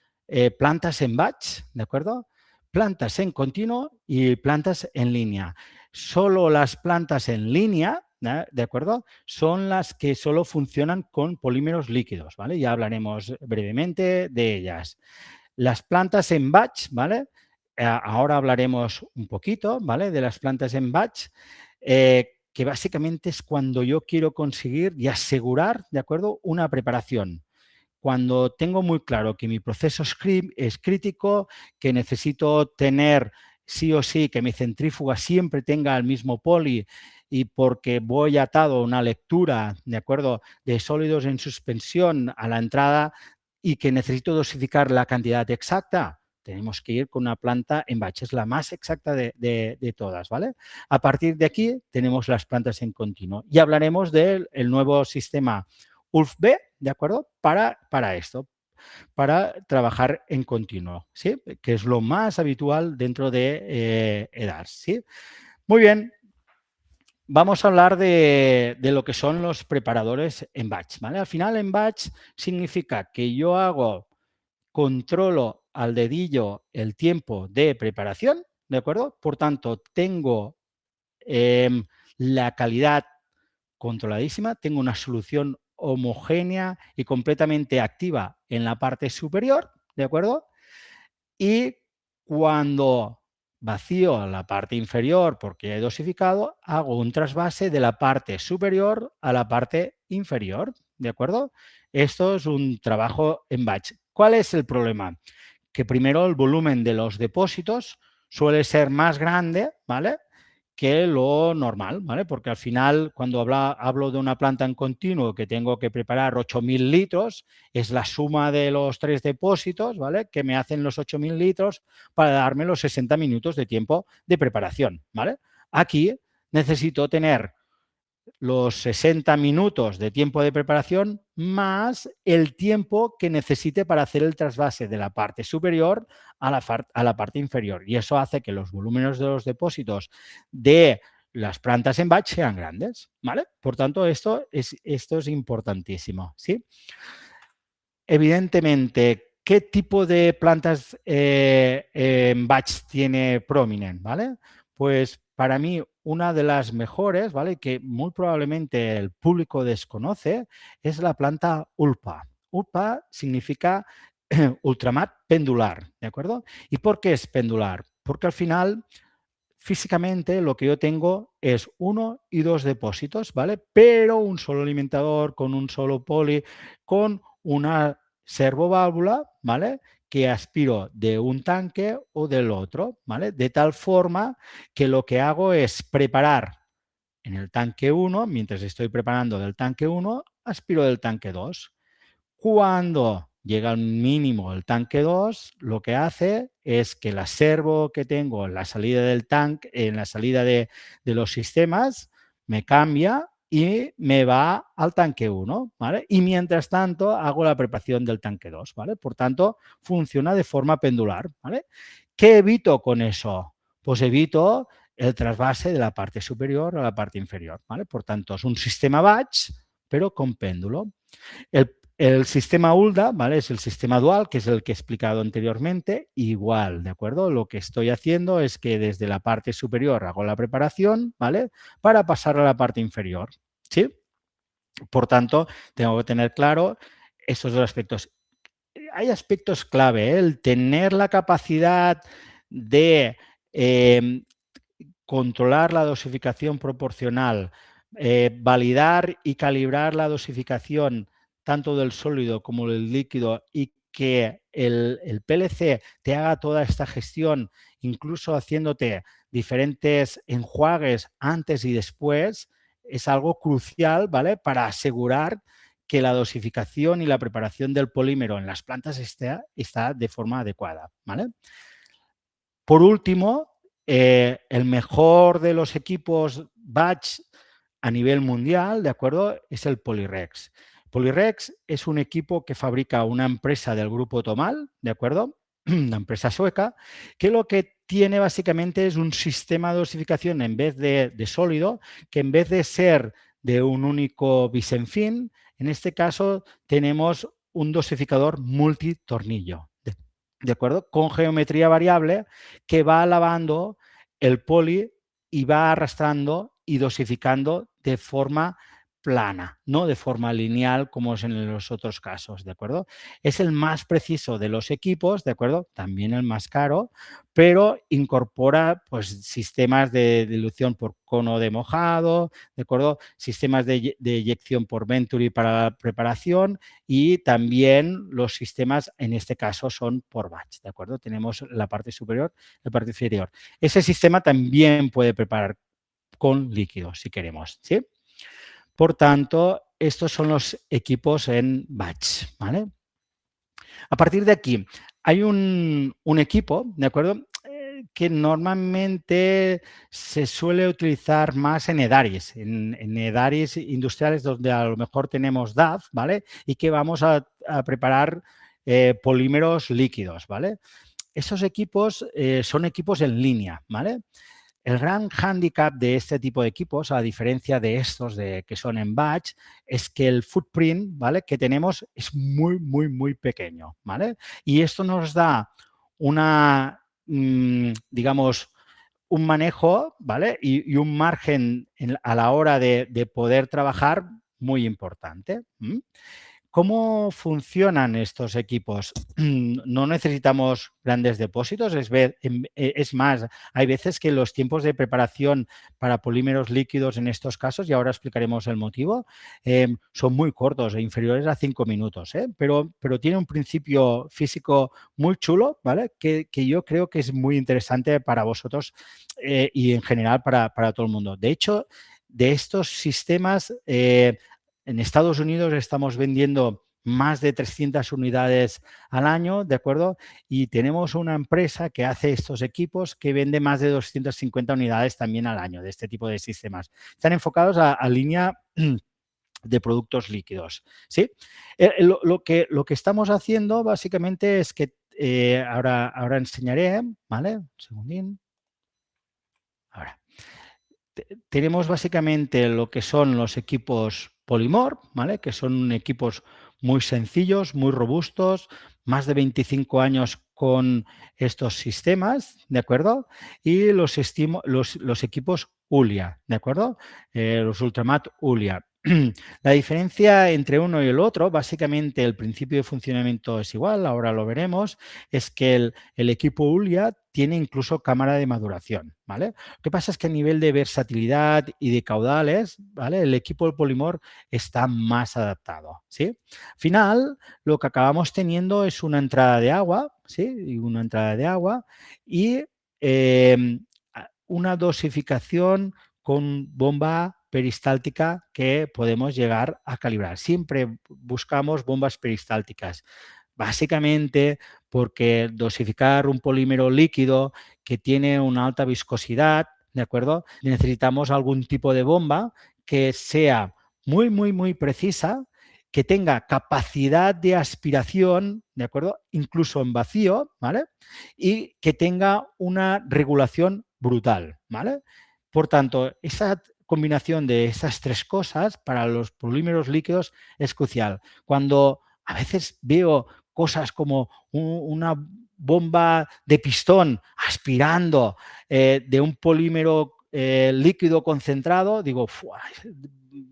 plantas en batch, ¿de acuerdo? Plantas en continuo y plantas en línea. Solo las plantas en línea, ¿de acuerdo? Son las que solo funcionan con polímeros líquidos, ¿vale? Ya hablaremos brevemente de ellas. Las plantas en batch, ¿vale? Ahora hablaremos un poquito, ¿vale? De las plantas en batch, que básicamente es cuando yo quiero conseguir y asegurar, ¿de acuerdo? Una preparación. Cuando tengo muy claro que mi proceso es crítico, que necesito tener sí o sí que mi centrífuga siempre tenga el mismo poli y porque voy atado a una lectura, ¿de acuerdo?, de sólidos en suspensión a la entrada y que necesito dosificar la cantidad exacta, tenemos que ir con una planta en batch, es la más exacta de todas, ¿vale? A partir de aquí tenemos las plantas en continuo y hablaremos del nuevo sistema ULF-B, ¿de acuerdo? Para esto, para trabajar en continuo, ¿sí? Que es lo más habitual dentro de EDARS, ¿sí? Muy bien, vamos a hablar de lo que son los preparadores en batch, ¿vale? Al final, en batch significa que yo controlo al dedillo el tiempo de preparación, ¿de acuerdo? Por tanto, tengo la calidad controladísima, tengo una solución homogénea y completamente activa en la parte superior, ¿de acuerdo? Y cuando vacío la parte inferior porque he dosificado, hago un trasvase de la parte superior a la parte inferior, ¿de acuerdo? Esto es un trabajo en batch. ¿Cuál es el problema? Que primero el volumen de los depósitos suele ser más grande, ¿vale?, que lo normal, ¿vale? Porque al final, cuando hablo de una planta en continuo que tengo que preparar 8.000 litros, es la suma de los 3 depósitos, ¿vale?, que me hacen los 8.000 litros para darme los 60 minutos de tiempo de preparación, ¿vale? Aquí necesito tener los 60 minutos de tiempo de preparación más el tiempo que necesite para hacer el trasvase de la parte superior a la parte inferior. Y eso hace que los volúmenes de los depósitos de las plantas en batch sean grandes, ¿vale? Por tanto, esto es importantísimo, ¿sí? Evidentemente, ¿qué tipo de plantas en batch tiene Prominent, ¿vale? Pues para mí una de las mejores, ¿vale?, que muy probablemente el público desconoce, es la planta ULPA. ULPA significa ultramar pendular, ¿de acuerdo? ¿Y por qué es pendular? Porque al final, físicamente, lo que yo tengo es 1 y 2 depósitos, ¿vale? Pero un solo alimentador, con un solo poli, con una servoválvula, ¿vale?, que aspiro de un tanque o del otro, ¿vale? De tal forma que lo que hago es preparar en el tanque 1, mientras estoy preparando del tanque 1, aspiro del tanque 2. Cuando llega al mínimo el tanque 2, lo que hace es que la servo que tengo en la salida del tanque, en la salida de los sistemas, me cambia y me va al tanque 1, ¿vale? Y mientras tanto hago la preparación del tanque 2, ¿vale? Por tanto, funciona de forma pendular, ¿vale? ¿Qué evito con eso? Pues evito el trasvase de la parte superior a la parte inferior, ¿vale? Por tanto, es un sistema batch, pero con péndulo. El sistema ULDA, ¿vale?, es el sistema dual, que es el que he explicado anteriormente, igual, ¿de acuerdo? Lo que estoy haciendo es que desde la parte superior hago la preparación, ¿vale?, para pasar a la parte inferior, ¿sí? Por tanto, tengo que tener claro esos dos aspectos. Hay aspectos clave, ¿eh? El tener la capacidad de controlar la dosificación proporcional, validar y calibrar la dosificación tanto del sólido como del líquido y que el PLC te haga toda esta gestión, incluso haciéndote diferentes enjuagues antes y después, es algo crucial, ¿vale?, para asegurar que la dosificación y la preparación del polímero en las plantas está de forma adecuada, ¿vale? Por último, el mejor de los equipos batch a nivel mundial, ¿de acuerdo?, es el Polyrex. Polyrex es un equipo que fabrica una empresa del grupo Tomal, ¿de acuerdo?, una empresa sueca, que lo que tiene básicamente es un sistema de dosificación en vez de sólido, que en vez de ser de un único bisenfín, en este caso tenemos un dosificador multitornillo, ¿de acuerdo?, con geometría variable que va lavando el poli y va arrastrando y dosificando de forma plana, no de forma lineal como es en los otros casos, ¿de acuerdo? Es el más preciso de los equipos, ¿de acuerdo? También el más caro, pero incorpora pues sistemas de dilución por cono de mojado, ¿de acuerdo?, sistemas de eyección por Venturi para la preparación y también los sistemas, en este caso, son por batch, ¿de acuerdo? Tenemos la parte superior y la parte inferior. Ese sistema también puede preparar con líquido, si queremos, ¿sí? Por tanto, estos son los equipos en batch, ¿vale? A partir de aquí, hay un equipo, ¿de acuerdo?, que normalmente se suele utilizar más en edaris, en edaris industriales donde a lo mejor tenemos DAF, ¿vale?, y que vamos a preparar polímeros líquidos, ¿vale? Esos equipos son equipos en línea, ¿vale? El gran hándicap de este tipo de equipos, a diferencia de estos que son en batch, es que el footprint, ¿vale?, que tenemos es muy, muy, muy pequeño, ¿vale? Y esto nos da una, digamos, un manejo, ¿vale?, y un margen a la hora de poder trabajar muy importante. ¿Cómo funcionan estos equipos? No necesitamos grandes depósitos, es más, hay veces que los tiempos de preparación para polímeros líquidos en estos casos, y ahora explicaremos el motivo, son muy cortos e inferiores a 5 minutos, pero tiene un principio físico muy chulo, ¿vale? Que yo creo que es muy interesante para vosotros y en general para todo el mundo. De hecho, de estos sistemas, en Estados Unidos estamos vendiendo más de 300 unidades al año, ¿de acuerdo? Y tenemos una empresa que hace estos equipos que vende más de 250 unidades también al año de este tipo de sistemas. Están enfocados a línea de productos líquidos, ¿sí? Lo que estamos haciendo básicamente es que ahora enseñaré, ¿vale? Un segundín. Ahora. Tenemos básicamente lo que son los equipos Polymor, ¿vale? Que son equipos muy sencillos, muy robustos, más de 25 años con estos sistemas, ¿de acuerdo? Y los equipos Ulia, ¿de acuerdo? Los Ultramat Ulia. La diferencia entre uno y el otro, básicamente el principio de funcionamiento es igual, ahora lo veremos, es que el equipo Ulia tiene incluso cámara de maduración, ¿vale? Lo que pasa es que a nivel de versatilidad y de caudales, ¿vale? El equipo del Polymor está más adaptado, ¿sí? Al final, lo que acabamos teniendo es una entrada de agua, ¿sí? Una entrada de agua y una dosificación con bomba peristáltica que podemos llegar a calibrar. Siempre buscamos bombas peristálticas. Básicamente porque dosificar un polímero líquido que tiene una alta viscosidad, ¿de acuerdo? Necesitamos algún tipo de bomba que sea muy, muy, muy precisa, que tenga capacidad de aspiración, ¿de acuerdo? Incluso en vacío, ¿vale? Y que tenga una regulación brutal, ¿vale? Por tanto, esa combinación de esas tres cosas para los polímeros líquidos es crucial. Cuando a veces veo cosas como una bomba de pistón aspirando de un polímero líquido concentrado, digo,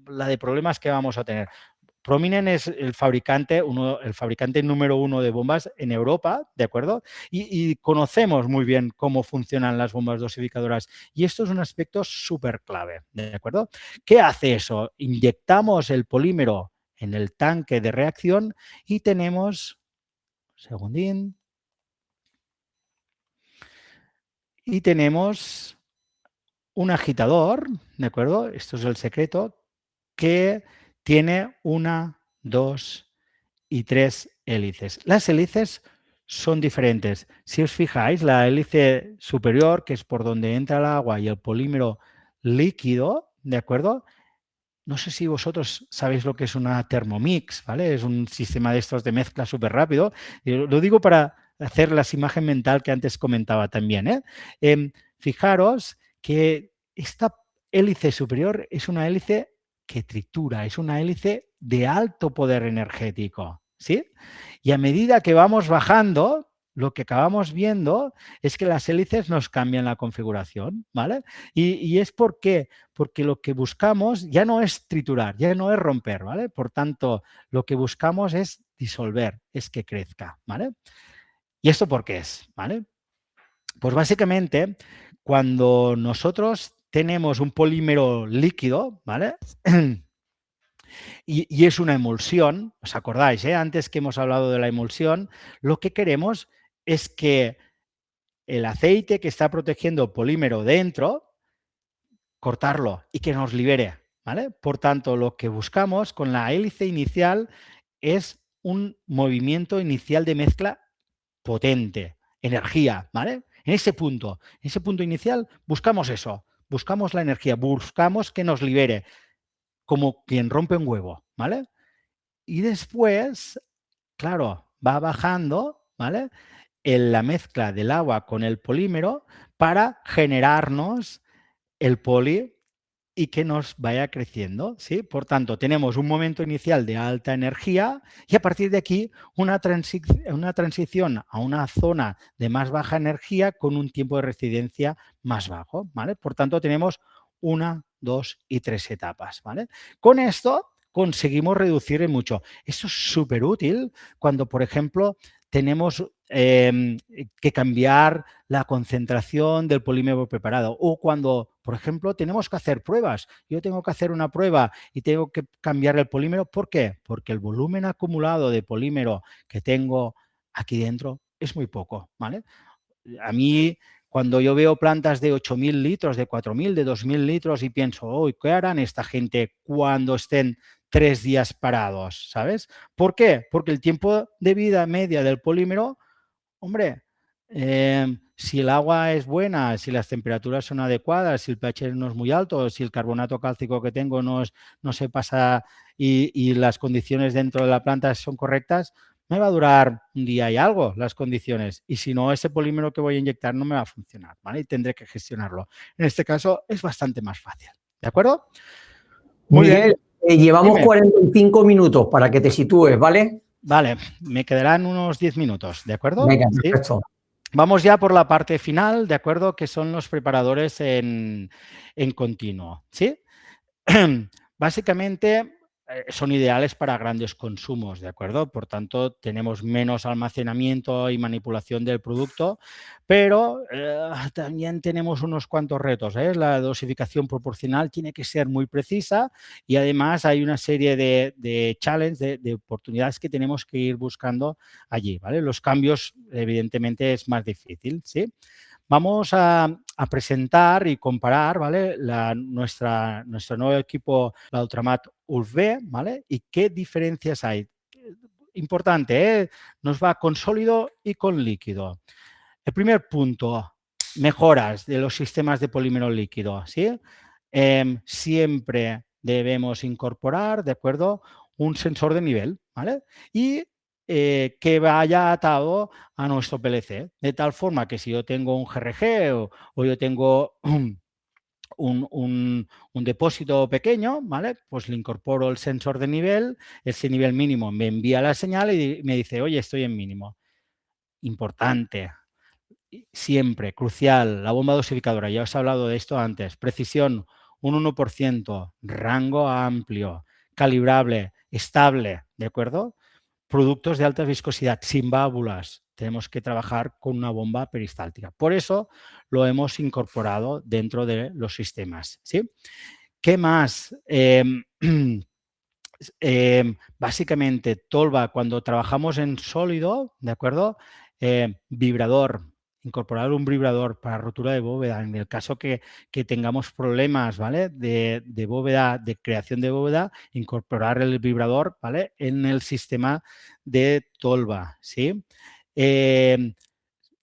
la de problemas que vamos a tener. Prominen es el fabricante número 1 de bombas en Europa, ¿de acuerdo? Y conocemos muy bien cómo funcionan las bombas dosificadoras. Y esto es un aspecto súper clave, ¿de acuerdo? ¿Qué hace eso? Inyectamos el polímero en el tanque de reacción y tenemos, segundín, y tenemos un agitador, ¿de acuerdo? Esto es el secreto, que tiene 1, 2 y 3 hélices. Las hélices son diferentes. Si os fijáis, la hélice superior, que es por donde entra el agua y el polímero líquido, ¿de acuerdo? No sé si vosotros sabéis lo que es una Thermomix, ¿vale? Es un sistema de estos de mezcla súper rápido. Lo digo para hacer la imagen mental que antes comentaba también, fijaros que esta hélice superior es una hélice que tritura, es una hélice de alto poder energético, ¿sí? Y a medida que vamos bajando, lo que acabamos viendo es que las hélices nos cambian la configuración, ¿vale? Y es porque lo que buscamos ya no es triturar, ya no es romper, ¿vale? Por tanto, lo que buscamos es disolver, es que crezca, ¿vale? ¿Y esto por qué es? ¿Vale? Pues básicamente, cuando nosotros tenemos un polímero líquido, ¿vale? Y es una emulsión, ¿os acordáis? Antes que hemos hablado de la emulsión, lo que queremos es que el aceite que está protegiendo el polímero dentro, cortarlo y que nos libere, ¿vale? Por tanto, lo que buscamos con la hélice inicial es un movimiento inicial de mezcla potente, energía, ¿vale? En ese punto inicial buscamos eso, buscamos la energía, buscamos que nos libere, como quien rompe un huevo, ¿vale? Y después, claro, va bajando, ¿vale? En la mezcla del agua con el polímero para generarnos el poli y que nos vaya creciendo, ¿sí? Por tanto, tenemos un momento inicial de alta energía y a partir de aquí una transición a una zona de más baja energía con un tiempo de residencia más bajo, ¿vale? Por tanto, tenemos 1, 2 y 3 etapas, ¿vale? Con conseguimos reducir en mucho. Eso es súper útil cuando, por ejemplo, tenemos que cambiar la concentración del polímero preparado o cuando, por ejemplo, tenemos que hacer pruebas. Yo tengo que hacer una prueba y tengo que cambiar el polímero. ¿Por qué? Porque el volumen acumulado de polímero que tengo aquí dentro es muy poco, ¿vale? A mí, cuando yo veo plantas de 8.000 litros, de 4.000, de 2.000 litros y pienso, oh, ¿qué harán esta gente cuando estén 3 días parados? ¿Sabes? ¿Por qué? Porque el tiempo de vida media del polímero, hombre, si el agua es buena, si las temperaturas son adecuadas, si el pH no es muy alto, si el carbonato cálcico que tengo no se pasa y las condiciones dentro de la planta son correctas, me va a durar un día y algo las condiciones. Y si no, ese polímero que voy a inyectar no me va a funcionar, ¿vale? Y tendré que gestionarlo. En este caso es bastante más fácil. ¿De acuerdo? Muy Miguel, bien. llevamos Dime. 45 minutos para que te sitúes, ¿vale? Vale, me quedarán unos 10 minutos, ¿de acuerdo? Venga, Sí. perfecto. Vamos ya por la parte final, ¿de acuerdo? Que son los preparadores en continuo, ¿sí? Básicamente son ideales para grandes consumos, ¿de acuerdo? Por tanto, tenemos menos almacenamiento y manipulación del producto, pero también tenemos unos cuantos retos, ¿eh? La dosificación proporcional tiene que ser muy precisa y además hay una serie de challenges, de oportunidades que tenemos que ir buscando allí, ¿vale? Los cambios, evidentemente, es más difícil, ¿sí? Vamos a presentar y comparar, ¿vale? Nuestro nuevo equipo, la Ultramat ULV, ¿vale? Y qué diferencias hay. Importante, ¿eh? Nos va con sólido y con líquido. El primer punto, mejoras de los sistemas de polímero líquido, ¿sí? Siempre debemos incorporar, ¿de acuerdo? Un sensor de nivel, ¿vale? Y que vaya atado a nuestro PLC, de tal forma que si yo tengo un GRG o yo tengo un depósito pequeño, ¿vale? Pues le incorporo el sensor de nivel, ese nivel mínimo me envía la señal y me dice, oye, estoy en mínimo. Importante, siempre, crucial, la bomba dosificadora, ya os he hablado de esto antes, precisión un 1%, rango amplio, calibrable, estable, ¿de acuerdo? Productos de alta viscosidad, sin válvulas. Tenemos que trabajar con una bomba peristáltica. Por eso lo hemos incorporado dentro de los sistemas, ¿sí? ¿Qué más? Básicamente, tolva, cuando trabajamos en sólido, ¿de acuerdo? Vibrador, incorporar un vibrador para rotura de bóveda. En el caso que tengamos problemas, ¿vale? De bóveda, de creación de bóveda, incorporar el vibrador, ¿vale? En el sistema de tolva, ¿sí?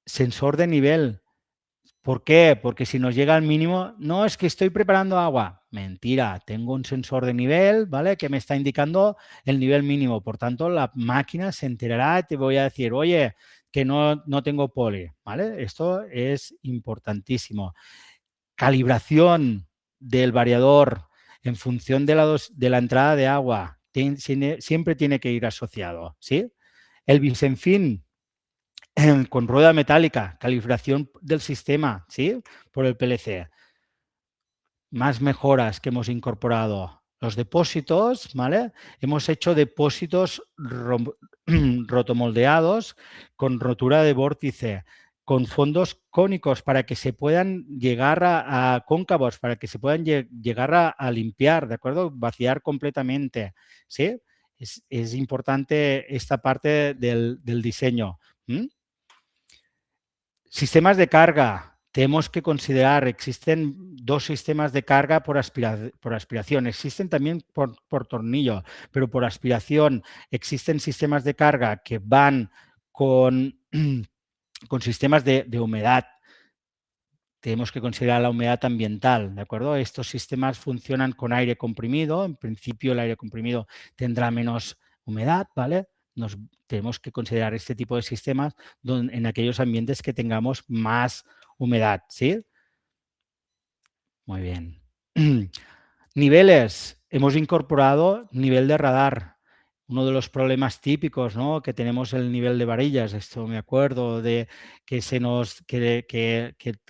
Sensor de nivel. ¿Por qué? Porque si nos llega al mínimo, no es que estoy preparando agua. Mentira, tengo un sensor de nivel, ¿vale? Que me está indicando el nivel mínimo. Por tanto, la máquina se enterará y te voy a decir, oye, que no tengo poli, ¿vale? Esto es importantísimo. Calibración del variador en función de la entrada de agua. Siempre tiene que ir asociado, ¿sí? El bisenfín con rueda metálica, calibración del sistema, ¿sí? Por el PLC. Más mejoras que hemos incorporado. Los depósitos, ¿vale? Hemos hecho depósitos rotomoldeados con rotura de vórtice, con fondos cónicos para que se puedan llegar a cóncavos, para que se puedan llegar a limpiar, ¿de acuerdo? Vaciar completamente, ¿sí? Es importante esta parte del diseño. Sistemas de carga. Tenemos que considerar, existen dos sistemas de carga por aspiración. Existen también por tornillo, pero por aspiración existen sistemas de carga que van con, con sistemas de humedad. Tenemos que considerar la humedad ambiental, ¿de acuerdo? Estos sistemas funcionan con aire comprimido. En principio, el aire comprimido tendrá menos humedad, ¿vale? Tenemos que considerar este tipo de sistemas en aquellos ambientes que tengamos más humedad, ¿sí? Muy bien. Niveles. Hemos incorporado nivel de radar. Uno de los problemas típicos, ¿no? Que tenemos el nivel de varillas. Esto me acuerdo de que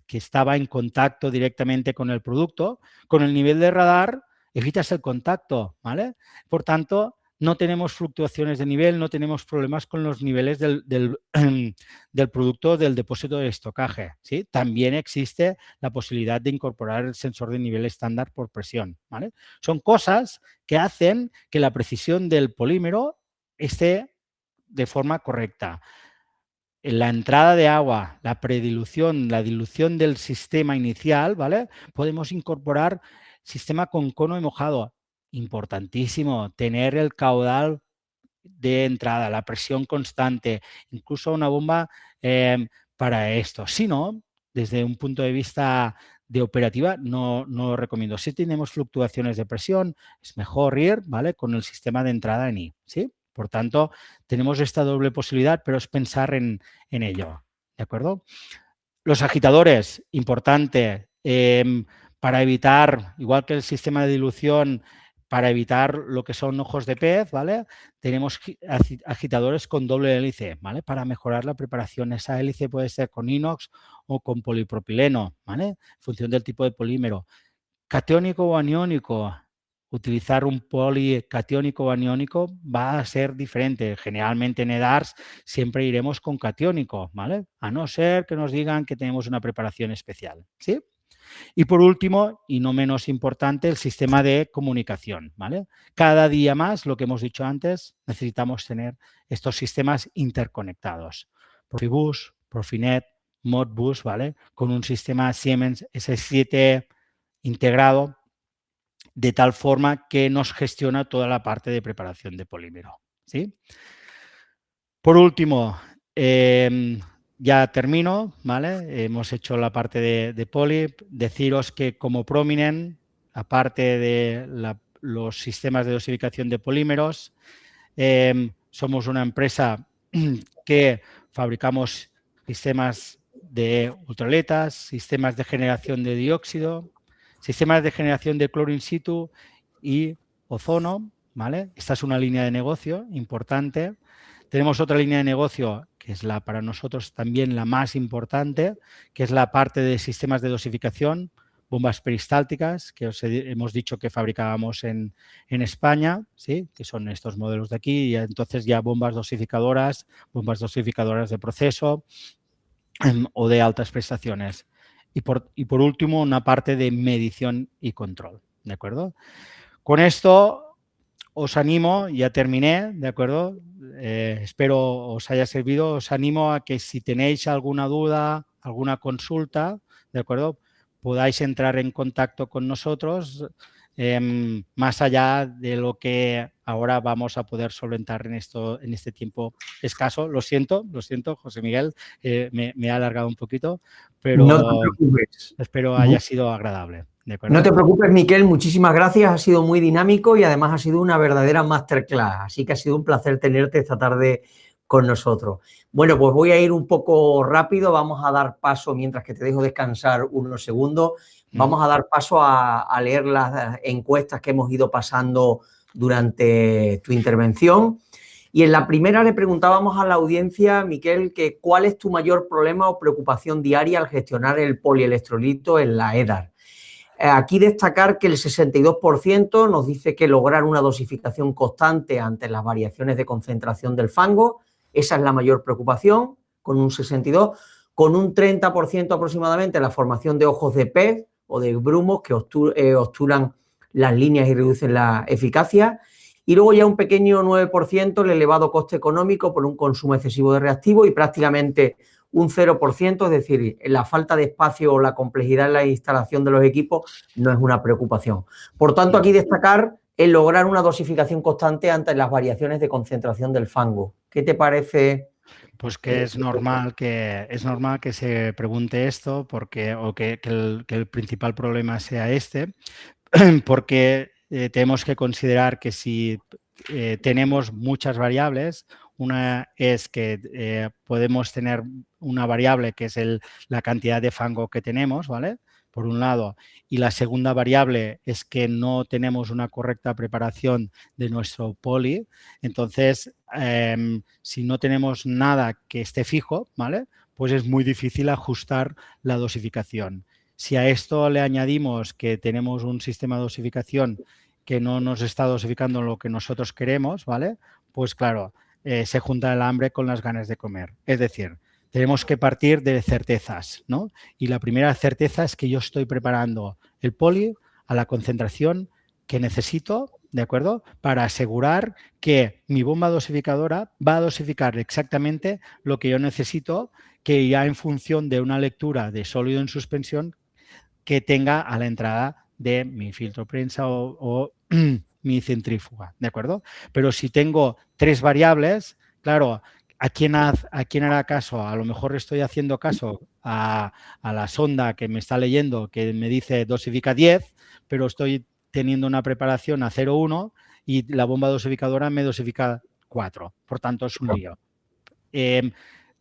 que estaba en contacto directamente con el producto. Con el nivel de radar evitas el contacto, ¿vale? Por tanto, no tenemos fluctuaciones de nivel, no tenemos problemas con los niveles del producto del depósito de estocaje, ¿sí? También existe la posibilidad de incorporar el sensor de nivel estándar por presión, ¿vale? Son cosas que hacen que la precisión del polímero esté de forma correcta. En la entrada de agua, la predilución, la dilución del sistema inicial, ¿vale? Podemos incorporar sistema con cono y mojado. Importantísimo, tener el caudal de entrada, la presión constante, incluso una bomba para esto. Si no, desde un punto de vista de operativa, no lo recomiendo. Si tenemos fluctuaciones de presión, es mejor ir, ¿vale?, con el sistema de entrada en I, ¿sí? Por tanto, tenemos esta doble posibilidad, pero es pensar en ello, ¿de acuerdo? Los agitadores, importante, para evitar, igual que el sistema de dilución, para evitar lo que son ojos de pez, ¿vale? Tenemos agitadores con doble hélice, ¿vale? Para mejorar la preparación. Esa hélice puede ser con inox o con polipropileno, ¿vale? En función del tipo de polímero. Catiónico o aniónico. Utilizar un policatiónico o aniónico va a ser diferente. Generalmente en EDARS siempre iremos con catiónico, ¿vale? A no ser que nos digan que tenemos una preparación especial, ¿sí? Y por último, y no menos importante, el sistema de comunicación, ¿vale? Cada día más, lo que hemos dicho antes, necesitamos tener estos sistemas interconectados. Profibus, Profinet, Modbus, ¿vale? Con un sistema Siemens S7 integrado, de tal forma que nos gestiona toda la parte de preparación de polímero, ¿sí? Por último, ya termino, ¿vale? Hemos hecho la parte de poli. Deciros que como Prominent, aparte de los sistemas de dosificación de polímeros, somos una empresa que fabricamos sistemas de ultraletas, sistemas de generación de dióxido, sistemas de generación de cloro in situ y ozono, ¿vale? Esta es una línea de negocio importante. Tenemos otra línea de negocio que es para nosotros también la más importante, que es la parte de sistemas de dosificación, bombas peristálticas, que os hemos dicho que fabricábamos en España, ¿sí?, que son estos modelos de aquí, y entonces ya bombas dosificadoras de proceso o de altas prestaciones. Y por último, una parte de medición y control, ¿de acuerdo? Con esto os animo, ya terminé, ¿de acuerdo? Espero os haya servido. Os animo a que si tenéis alguna duda, alguna consulta, ¿de acuerdo?, podáis entrar en contacto con nosotros, más allá de lo que ahora vamos a poder solventar en este tiempo escaso. Lo siento, José Miguel, me he alargado un poquito, pero No te preocupes. espero haya sido agradable. ¿De acuerdo? No te preocupes, Miquel, muchísimas gracias. Ha sido muy dinámico y además ha sido una verdadera masterclass. Así que ha sido un placer tenerte esta tarde con nosotros. Bueno, pues voy a ir un poco rápido. Vamos a dar paso, mientras que te dejo descansar unos segundos, vamos a dar paso a leer las encuestas que hemos ido pasando durante tu intervención. Y en la primera le preguntábamos a la audiencia, Miquel, que ¿cuál es tu mayor problema o preocupación diaria al gestionar el polielectrolito en la EDAR? Aquí destacar que el 62% nos dice que lograr una dosificación constante ante las variaciones de concentración del fango, esa es la mayor preocupación, con un 62%, con un 30% aproximadamente la formación de ojos de pez o de grumos que obturan las líneas y reducen la eficacia, y luego ya un pequeño 9% el elevado coste económico por un consumo excesivo de reactivos y prácticamente un 0%, es decir, la falta de espacio o la complejidad en la instalación de los equipos no es una preocupación. Por tanto, aquí destacar el lograr una dosificación constante ante las variaciones de concentración del fango. ¿Qué te parece? Pues que es normal que se pregunte esto o que el principal problema sea este, porque tenemos que considerar que si tenemos muchas variables, una es que podemos tener una variable que es la cantidad de fango que tenemos, ¿vale?, por un lado, y la segunda variable es que no tenemos una correcta preparación de nuestro poli. Entonces, si no tenemos nada que esté fijo, ¿vale?, pues es muy difícil ajustar la dosificación. Si a esto le añadimos que tenemos un sistema de dosificación que no nos está dosificando lo que nosotros queremos, ¿vale? Pues claro, se junta el hambre con las ganas de comer. Es decir, tenemos que partir de certezas, ¿no? Y la primera certeza es que yo estoy preparando el poli a la concentración que necesito, ¿de acuerdo? Para asegurar que mi bomba dosificadora va a dosificar exactamente lo que yo necesito, que ya en función de una lectura de sólido en suspensión que tenga a la entrada de mi filtro prensa o mi centrífuga, ¿de acuerdo? Pero si tengo 3 variables, claro, ¿a quién hará caso? A lo mejor estoy haciendo caso a la sonda que me está leyendo, que me dice dosifica 10, pero estoy teniendo una preparación a 0,1 y la bomba dosificadora me dosifica 4. Por tanto, es un lío.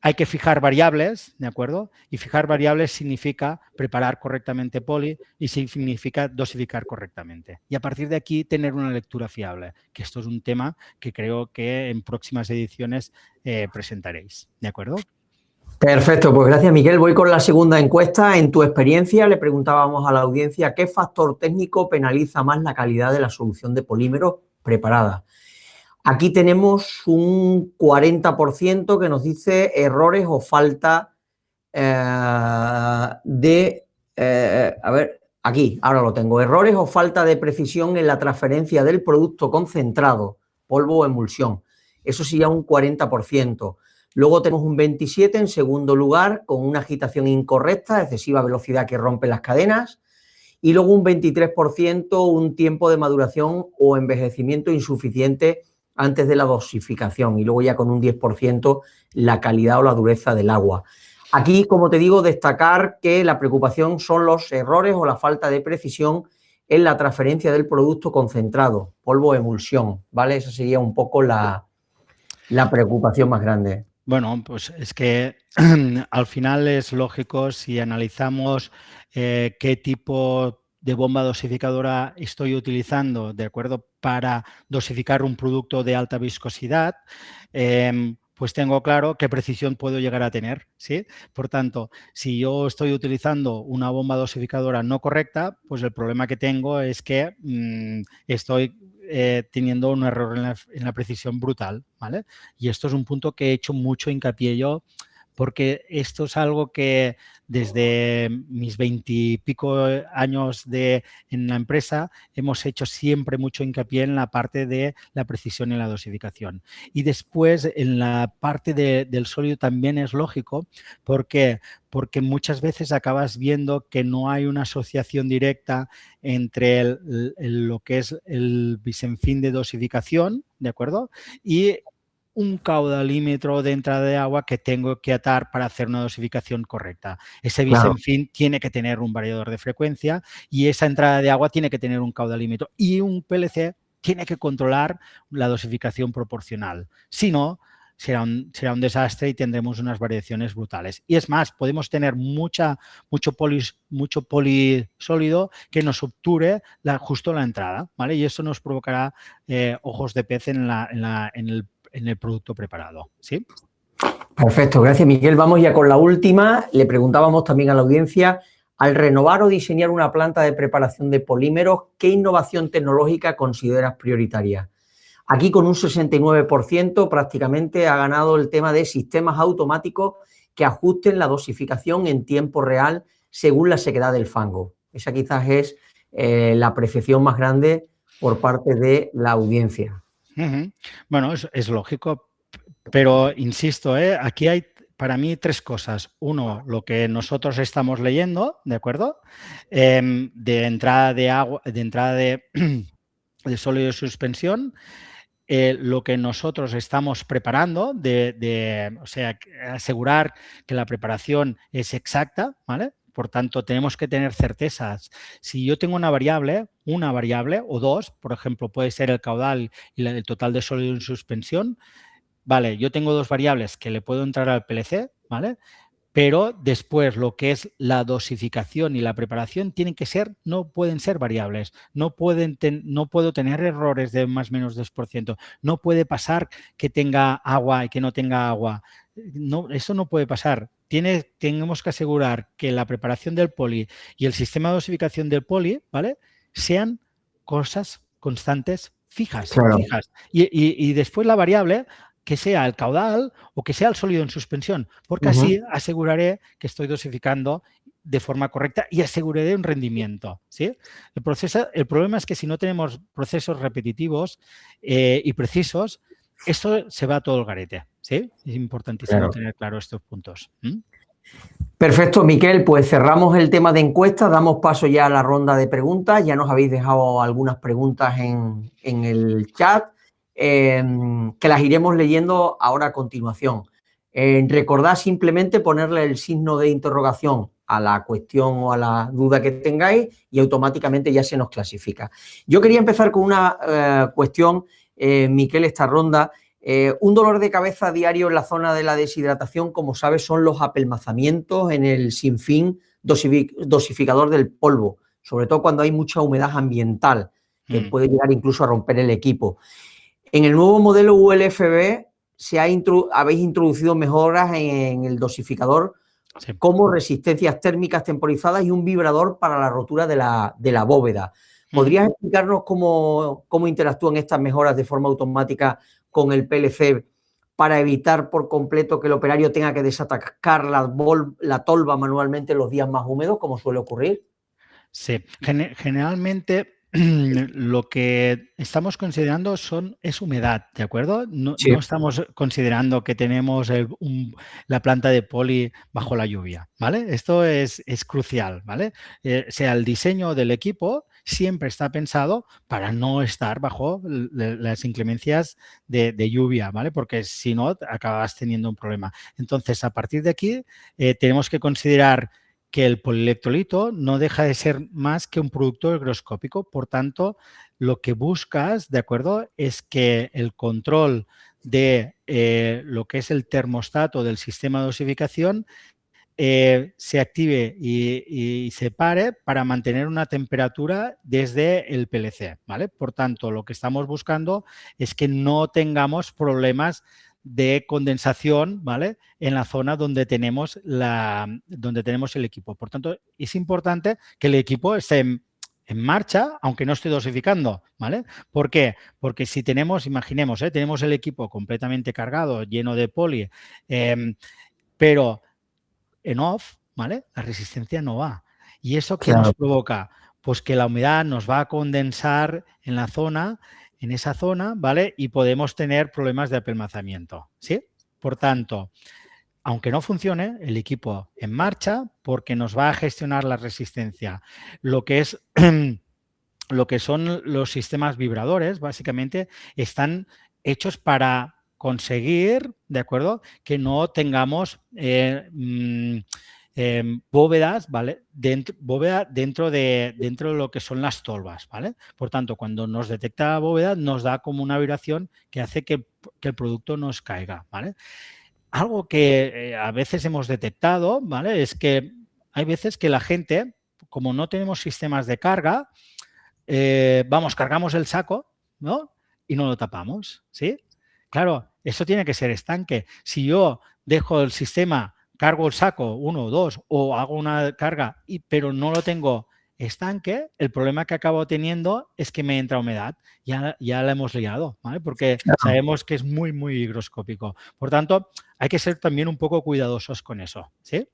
Hay que fijar variables, ¿de acuerdo? Y fijar variables significa preparar correctamente poli y significa dosificar correctamente. Y a partir de aquí tener una lectura fiable, que esto es un tema que creo que en próximas ediciones presentaréis, ¿de acuerdo? Perfecto, pues gracias Miguel. Voy con la segunda encuesta. En tu experiencia le preguntábamos a la audiencia qué factor técnico penaliza más la calidad de la solución de polímeros preparada. Aquí tenemos un 40% que nos dice errores o falta a ver, aquí, ahora lo tengo, errores o falta de precisión en la transferencia del producto concentrado, polvo o emulsión. Eso sería un 40%. Luego tenemos un 27% en segundo lugar, con una agitación incorrecta, excesiva velocidad que rompe las cadenas. Y luego un 23%, un tiempo de maduración o envejecimiento insuficiente antes de la dosificación. Y luego ya con un 10%, la calidad o la dureza del agua. Aquí, como te digo, destacar que la preocupación son los errores o la falta de precisión en la transferencia del producto concentrado, polvo o emulsión, ¿vale? Esa sería un poco la preocupación más grande. Bueno, pues es que al final es lógico si analizamos qué tipo de bomba dosificadora estoy utilizando, ¿de acuerdo? Para dosificar un producto de alta viscosidad, pues tengo claro qué precisión puedo llegar a tener, ¿sí? Por tanto, si yo estoy utilizando una bomba dosificadora no correcta, pues el problema que tengo es que estoy teniendo un error en la precisión brutal, ¿vale? Y esto es un punto que he hecho mucho hincapié yo, porque esto es algo que desde mis 20 y pico años en la empresa hemos hecho siempre mucho hincapié en la parte de la precisión y la dosificación. Y después en la parte del sólido también es lógico, porque muchas veces acabas viendo que no hay una asociación directa entre lo que es el bisenfín de dosificación, ¿de acuerdo? Y un caudalímetro de entrada de agua que tengo que atar para hacer una dosificación correcta. Ese bisenfín tiene que tener un variador de frecuencia y esa entrada de agua tiene que tener un caudalímetro y un PLC tiene que controlar la dosificación proporcional. Si no, será un desastre y tendremos unas variaciones brutales. Y es más, podemos tener mucho polisólido que nos obture justo la entrada, ¿vale? Y eso nos provocará ojos de pez en el producto preparado, ¿sí? Perfecto, gracias Miguel. Vamos ya con la última. Le preguntábamos también a la audiencia, al renovar o diseñar una planta de preparación de polímeros, ¿qué innovación tecnológica consideras prioritaria? Aquí con un 69% prácticamente ha ganado el tema de sistemas automáticos que ajusten la dosificación en tiempo real según la sequedad del fango. Esa quizás es la apreciación más grande por parte de la audiencia. Bueno, es lógico, pero insisto, aquí hay para mí 3 cosas. Uno, lo que nosotros estamos leyendo, ¿de acuerdo? De entrada de agua, de entrada de sólido de suspensión, lo que nosotros estamos preparando, o sea, asegurar que la preparación es exacta, ¿vale? Por tanto, tenemos que tener certezas. Si yo tengo una variable o dos, por ejemplo, puede ser el caudal y el total de sólido en suspensión, vale, yo tengo 2 variables que le puedo entrar al PLC, ¿vale? Pero después lo que es la dosificación y la preparación no pueden ser variables, no puedo tener errores de más o menos 2%, no puede pasar que tenga agua y que no tenga agua. No, eso no puede pasar. Tenemos que asegurar que la preparación del poli y el sistema de dosificación del poli, ¿vale?, sean cosas constantes, fijas. Claro. Y después la variable, que sea el caudal o que sea el sólido en suspensión, porque así aseguraré que estoy dosificando de forma correcta y aseguraré un rendimiento, ¿sí? El problema es que si no tenemos procesos repetitivos y precisos, esto se va todo el garete, ¿sí? Es importantísimo tener claro estos puntos. Perfecto, Miquel, pues cerramos el tema de encuestas, damos paso ya a la ronda de preguntas. Ya nos habéis dejado algunas preguntas en el chat, que las iremos leyendo ahora a continuación. Recordad simplemente ponerle el signo de interrogación a la cuestión o a la duda que tengáis y automáticamente ya se nos clasifica. Yo quería empezar con una cuestión, Miquel, esta ronda. Un dolor de cabeza diario en la zona de la deshidratación, como sabes, son los apelmazamientos en el sinfín dosificador del polvo, sobre todo cuando hay mucha humedad ambiental, que puede llegar incluso a romper el equipo. En el nuevo modelo ULFB habéis introducido mejoras en el dosificador, como resistencias térmicas temporizadas y un vibrador para la rotura de la bóveda. ¿Podrías explicarnos cómo interactúan estas mejoras de forma automática con el PLC para evitar por completo que el operario tenga que desatacar la tolva manualmente en los días más húmedos, como suele ocurrir? Sí, generalmente lo que estamos considerando es humedad, ¿de acuerdo? No estamos considerando que tenemos la planta de poli bajo la lluvia, ¿vale? Esto es crucial, ¿vale? Sea el diseño del equipo siempre está pensado para no estar bajo las inclemencias de lluvia, ¿vale? Porque si no, acabas teniendo un problema. Entonces, a partir de aquí, tenemos que considerar que el polielectrolito no deja de ser más que un producto higroscópico. Por tanto, lo que buscas, ¿de acuerdo?, es que el control de lo que es el termostato del sistema de dosificación se active y se pare para mantener una temperatura desde el PLC, ¿vale? Por tanto, lo que estamos buscando es que no tengamos problemas de condensación, ¿vale?, en la zona donde tenemos el equipo. Por tanto, es importante que el equipo esté en marcha, aunque no esté dosificando, ¿vale? ¿Por qué? Porque si imaginemos, tenemos el equipo completamente cargado, lleno de poli, pero en off, ¿vale?, la resistencia no va. ¿Y eso qué nos provoca? Pues que la humedad nos va a condensar en esa zona, ¿vale?, y podemos tener problemas de apelmazamiento, ¿sí? Por tanto, aunque no funcione, el equipo en marcha porque nos va a gestionar la resistencia. Lo que son los sistemas vibradores, básicamente, están hechos para conseguir, ¿de acuerdo?, que no tengamos bóvedas, ¿vale?, bóveda dentro de lo que son las tolvas, ¿vale? Por tanto, cuando nos detecta la bóveda, nos da como una vibración que hace que el producto nos caiga, ¿vale? Algo que a veces hemos detectado, ¿vale?, es que hay veces que la gente, como no tenemos sistemas de carga, cargamos el saco, ¿no?, y no lo tapamos, ¿sí? Claro, eso tiene que ser estanque. Si yo dejo el sistema, cargo el saco, 1 o 2, o hago una carga, pero no lo tengo estanque, el problema que acabo teniendo es que me entra humedad. Ya la hemos liado, ¿vale? Porque sabemos que es muy, muy higroscópico. Por tanto, hay que ser también un poco cuidadosos con eso, ¿sí?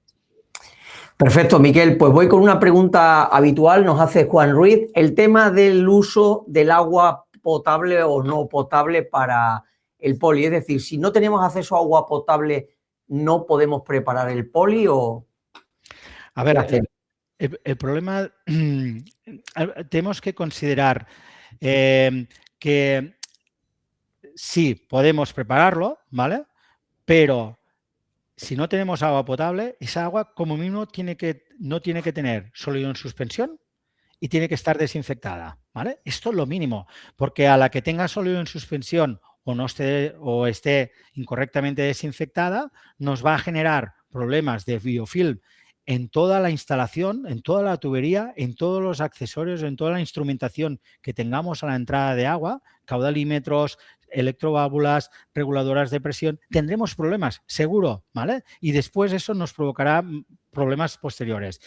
Perfecto, Miquel. Pues voy con una pregunta habitual, nos hace Juan Ruiz. El tema del uso del agua potable o no potable para el poli. Es decir, si no tenemos acceso a agua potable, ¿no podemos preparar el poli o...? A ver, el problema, tenemos que considerar que sí, podemos prepararlo, ¿vale? Pero si no tenemos agua potable, esa agua como mínimo no tiene que tener sólido en suspensión y tiene que estar desinfectada, ¿vale? Esto es lo mínimo, porque a la que tenga sólido en suspensión o esté incorrectamente desinfectada, nos va a generar problemas de biofilm en toda la instalación, en toda la tubería, en todos los accesorios, en toda la instrumentación que tengamos a la entrada de agua, caudalímetros, electroválvulas, reguladoras de presión, tendremos problemas, seguro, ¿vale? Y después eso nos provocará problemas posteriores.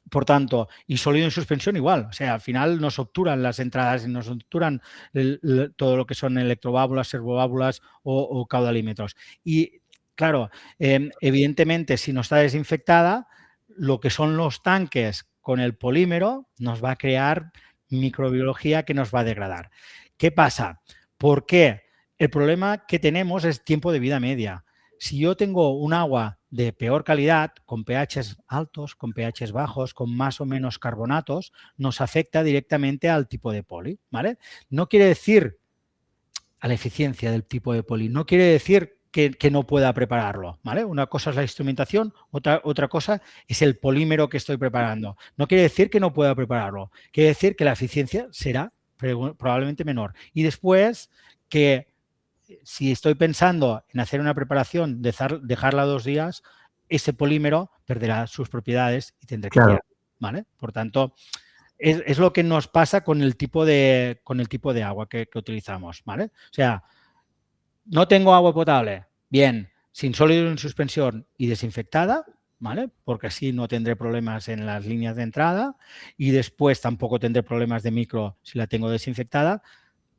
Por tanto, y sólido en suspensión igual, o sea, al final nos obturan las entradas y nos obturan todo lo que son electroválvulas, servoválvulas o caudalímetros. Y claro, evidentemente, si no está desinfectada, lo que son los tanques con el polímero nos va a crear microbiología que nos va a degradar. ¿Qué pasa? ¿Por qué? El problema que tenemos es tiempo de vida media. Si yo tengo un agua de peor calidad, con pHs altos, con pHs bajos, con más o menos carbonatos, nos afecta directamente al tipo de poli, ¿vale? No quiere decir a la eficiencia del tipo de poli, no quiere decir que no pueda prepararlo, ¿vale? Una cosa es la instrumentación, otra cosa es el polímero que estoy preparando. No quiere decir que no pueda prepararlo, quiere decir que la eficiencia será probablemente menor. Y después que si estoy pensando en hacer una preparación, dejarla 2 días, ese polímero perderá sus propiedades y tendré que tirar, ¿vale? Por tanto, es lo que nos pasa con el tipo de agua que utilizamos, ¿vale? O sea, no tengo agua potable, bien, sin sólido en suspensión y desinfectada, ¿vale? Porque así no tendré problemas en las líneas de entrada y después tampoco tendré problemas de micro si la tengo desinfectada,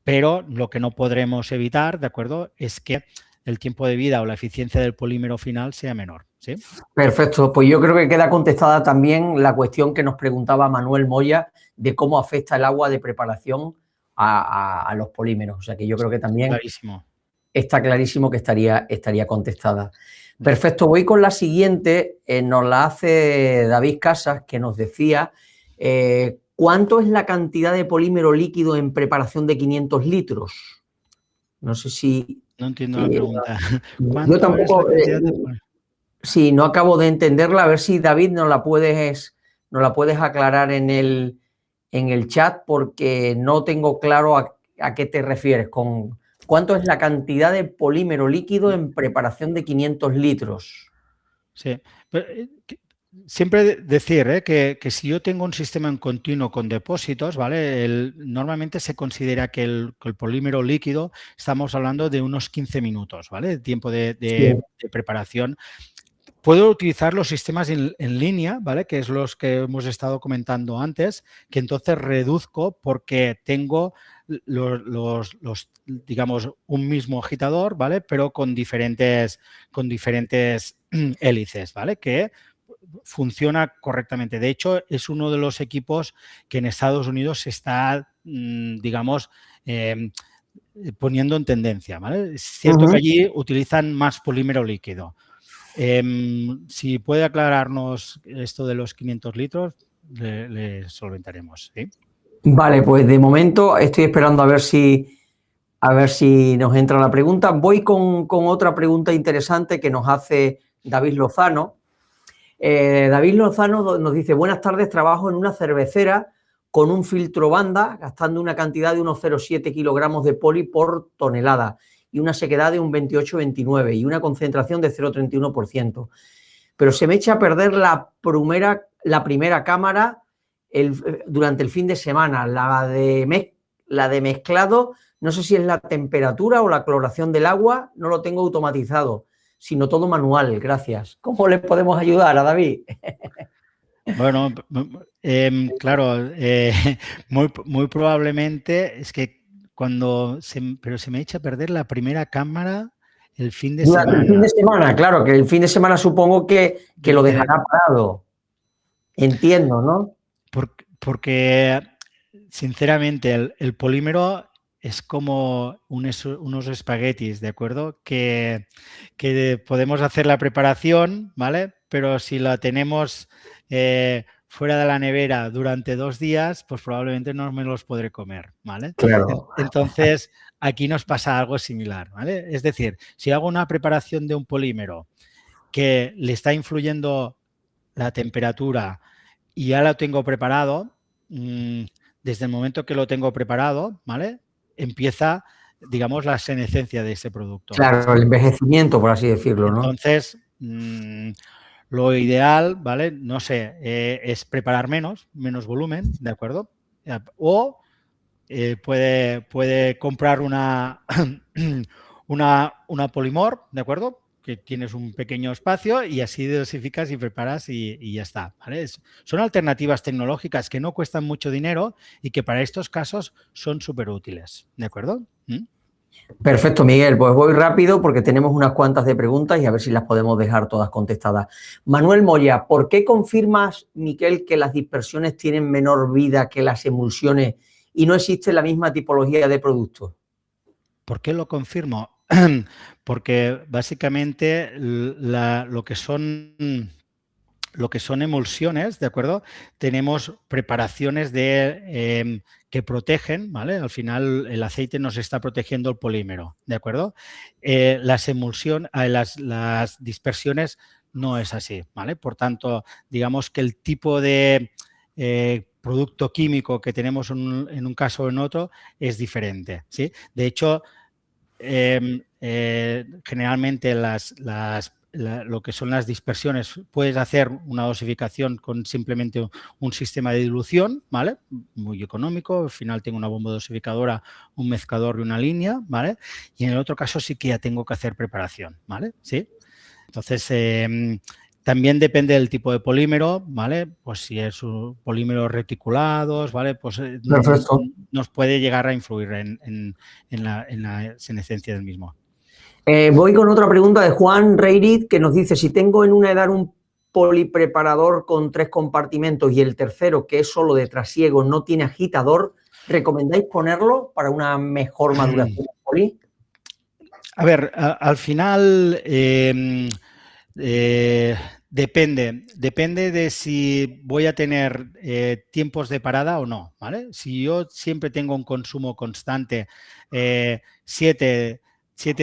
pero lo que no podremos evitar, ¿de acuerdo?, es que el tiempo de vida o la eficiencia del polímero final sea menor, ¿sí? Perfecto, pues yo creo que queda contestada también la cuestión que nos preguntaba Manuel Moya de cómo afecta el agua de preparación a los polímeros. O sea que yo creo que también clarísimo. Está clarísimo que estaría contestada. Perfecto, voy con la siguiente, nos la hace David Casas, que nos decía ¿cuánto es la cantidad de polímero líquido en preparación de 500 litros? No sé si... No entiendo la pregunta. Yo tampoco... sí, no acabo de entenderla. A ver si, David, nos la puedes aclarar en el chat, porque no tengo claro a qué te refieres. ¿Cuánto es la cantidad de polímero líquido en preparación de 500 litros? Sí, pero, siempre decir que si yo tengo un sistema en continuo con depósitos, ¿vale? Normalmente se considera que el polímero líquido, estamos hablando de unos 15 minutos, ¿vale? El tiempo de preparación. Puedo utilizar los sistemas en línea, ¿vale? Que es los que hemos estado comentando antes, que entonces reduzco porque tengo digamos, un mismo agitador, ¿vale? Pero con diferentes hélices, ¿vale? Que funciona correctamente. De hecho, es uno de los equipos que en Estados Unidos se está, digamos, poniendo en tendencia, ¿vale? Es cierto que allí utilizan más polímero líquido. Si puede aclararnos esto de los 500 litros, le solventaremos, ¿sí? Vale, pues de momento estoy esperando a ver si nos entra la pregunta. Voy con otra pregunta interesante que nos hace David Lozano. David Lozano nos dice: buenas tardes, trabajo en una cervecera con un filtro banda, gastando una cantidad de unos 0,7 kilogramos de poli por tonelada y una sequedad de un 28-29 y una concentración de 0,31%. Pero se me echa a perder la primera cámara durante el fin de semana. La de mezclado, no sé si es la temperatura o la cloración del agua, no lo tengo automatizado, sino todo manual. Gracias. ¿Cómo le podemos ayudar a David? Bueno, claro, muy probablemente es que pero se me echa a perder la primera cámara el fin de semana. El fin de semana, claro, que el fin de semana supongo que lo dejará parado. Entiendo, ¿no? Porque sinceramente, el polímero es como unos espaguetis, ¿de acuerdo? Que podemos hacer la preparación, ¿vale? Pero si la tenemos fuera de la nevera durante 2 días, pues probablemente no me los podré comer, ¿vale? Claro. Entonces, aquí nos pasa algo similar, ¿vale? Es decir, si hago una preparación de un polímero que le está influyendo la temperatura y ya lo tengo preparado, desde el momento que lo tengo preparado, ¿vale? Empieza, digamos, la senescencia de ese producto. Claro, el envejecimiento, por así decirlo, ¿no? Entonces, lo ideal, ¿vale? No sé, es preparar menos volumen, ¿de acuerdo? O puede comprar una, una polimor, ¿de acuerdo? Que tienes un pequeño espacio y así dosificas y preparas y ya está, ¿vale? Son alternativas tecnológicas que no cuestan mucho dinero y que para estos casos son súper útiles, ¿de acuerdo? Perfecto, Miguel. Pues voy rápido porque tenemos unas cuantas de preguntas y a ver si las podemos dejar todas contestadas. Manuel Moya, ¿por qué confirmas, Miguel, que las dispersiones tienen menor vida que las emulsiones y no existe la misma tipología de producto? ¿Por qué lo confirmo? Porque básicamente lo que son emulsiones, ¿de acuerdo? Tenemos preparaciones que protegen, ¿vale? Al final el aceite nos está protegiendo el polímero, ¿de acuerdo? Las dispersiones no es así, ¿vale? Por tanto, digamos que el tipo de producto químico que tenemos en un caso o en otro es diferente, ¿sí? De hecho, generalmente lo que son las dispersiones, puedes hacer una dosificación con simplemente un sistema de dilución, ¿vale? Muy económico, al final tengo una bomba dosificadora, un mezclador y una línea, ¿vale? Y en el otro caso sí que ya tengo que hacer preparación, ¿vale? ¿Sí? Entonces, también depende del tipo de polímero, ¿vale? Pues si es polímeros reticulados, ¿vale? Pues Perfecto. nos puede llegar a influir en la senescencia del mismo. Voy con otra pregunta de Juan Reirid que nos dice, si tengo en una edad un polipreparador con 3 compartimentos y el tercero, que es solo de trasiego, no tiene agitador, ¿recomendáis ponerlo para una mejor maduración del poli? A ver, al final depende de si voy a tener tiempos de parada o no, ¿vale? Si yo siempre tengo un consumo constante, 7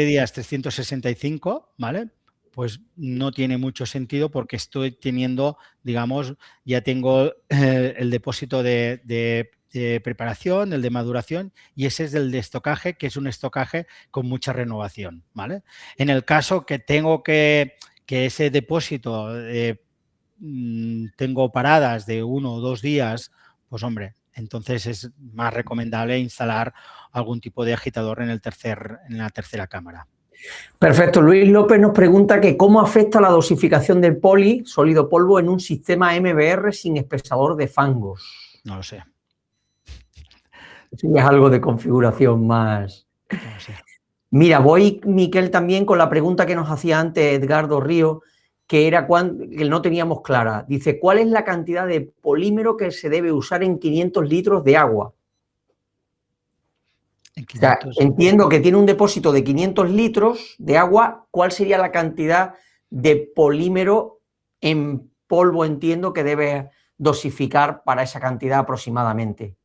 días, 365, ¿vale? Pues no tiene mucho sentido porque estoy teniendo, digamos, ya tengo el depósito de preparación, el de maduración, y ese es el de estocaje, que es un estocaje con mucha renovación, ¿vale? En el caso que tengo que ese depósito tengo paradas de 1 o 2 días, pues hombre, entonces es más recomendable instalar algún tipo de agitador en la tercera cámara. Perfecto. Luis López nos pregunta que cómo afecta la dosificación del poli, sólido polvo, en un sistema MBR sin espesador de fangos. No lo sé. Eso ya es algo de configuración más. No lo sé. Mira, voy, Miquel, también con la pregunta que nos hacía antes Edgardo Río, que era que no teníamos clara. Dice, ¿cuál es la cantidad de polímero que se debe usar en 500 litros de agua? En O sea, 500. entiendo que tiene un depósito de 500 litros de agua. ¿Cuál sería la cantidad de polímero en polvo, entiendo, que debe dosificar para esa cantidad aproximadamente?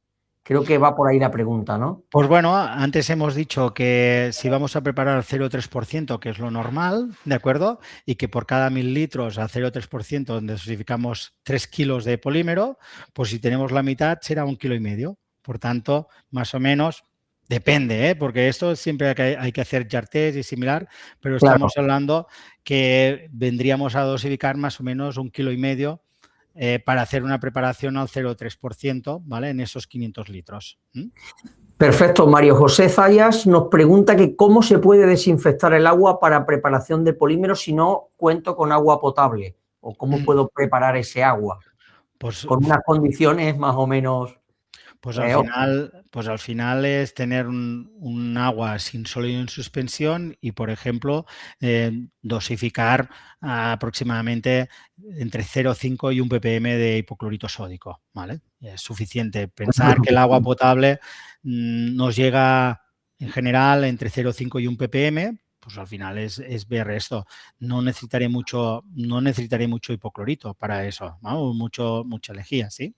Creo que va por ahí la pregunta, ¿no? Pues bueno, antes hemos dicho que si vamos a preparar al 0,3%, que es lo normal, ¿de acuerdo? Y que por cada 1000 litros al 0,3%, donde dosificamos 3 kilos de polímero, pues si tenemos la mitad será 1,5 kilos. Por tanto, más o menos, depende, ¿eh? Porque esto siempre hay que hacer jar test y similar, pero Claro. estamos hablando que vendríamos a dosificar más o menos 1,5 kilos para hacer una preparación al 0,3%, ¿vale? En esos 500 litros. Perfecto. Mario José Zayas nos pregunta que cómo se puede desinfectar el agua para preparación de polímeros si no cuento con agua potable, o cómo puedo preparar ese agua Pues con unas condiciones más o menos. Pues al final es tener un agua sin sólido en suspensión y, por ejemplo, dosificar aproximadamente entre 0,5 y 1 ppm de hipoclorito sódico, ¿vale? Es suficiente. Pensar que el agua potable nos llega en general entre 0,5 y 1 ppm, pues al final es ver esto. No necesitaré mucho hipoclorito para eso, ¿no? Mucha lejía, ¿sí?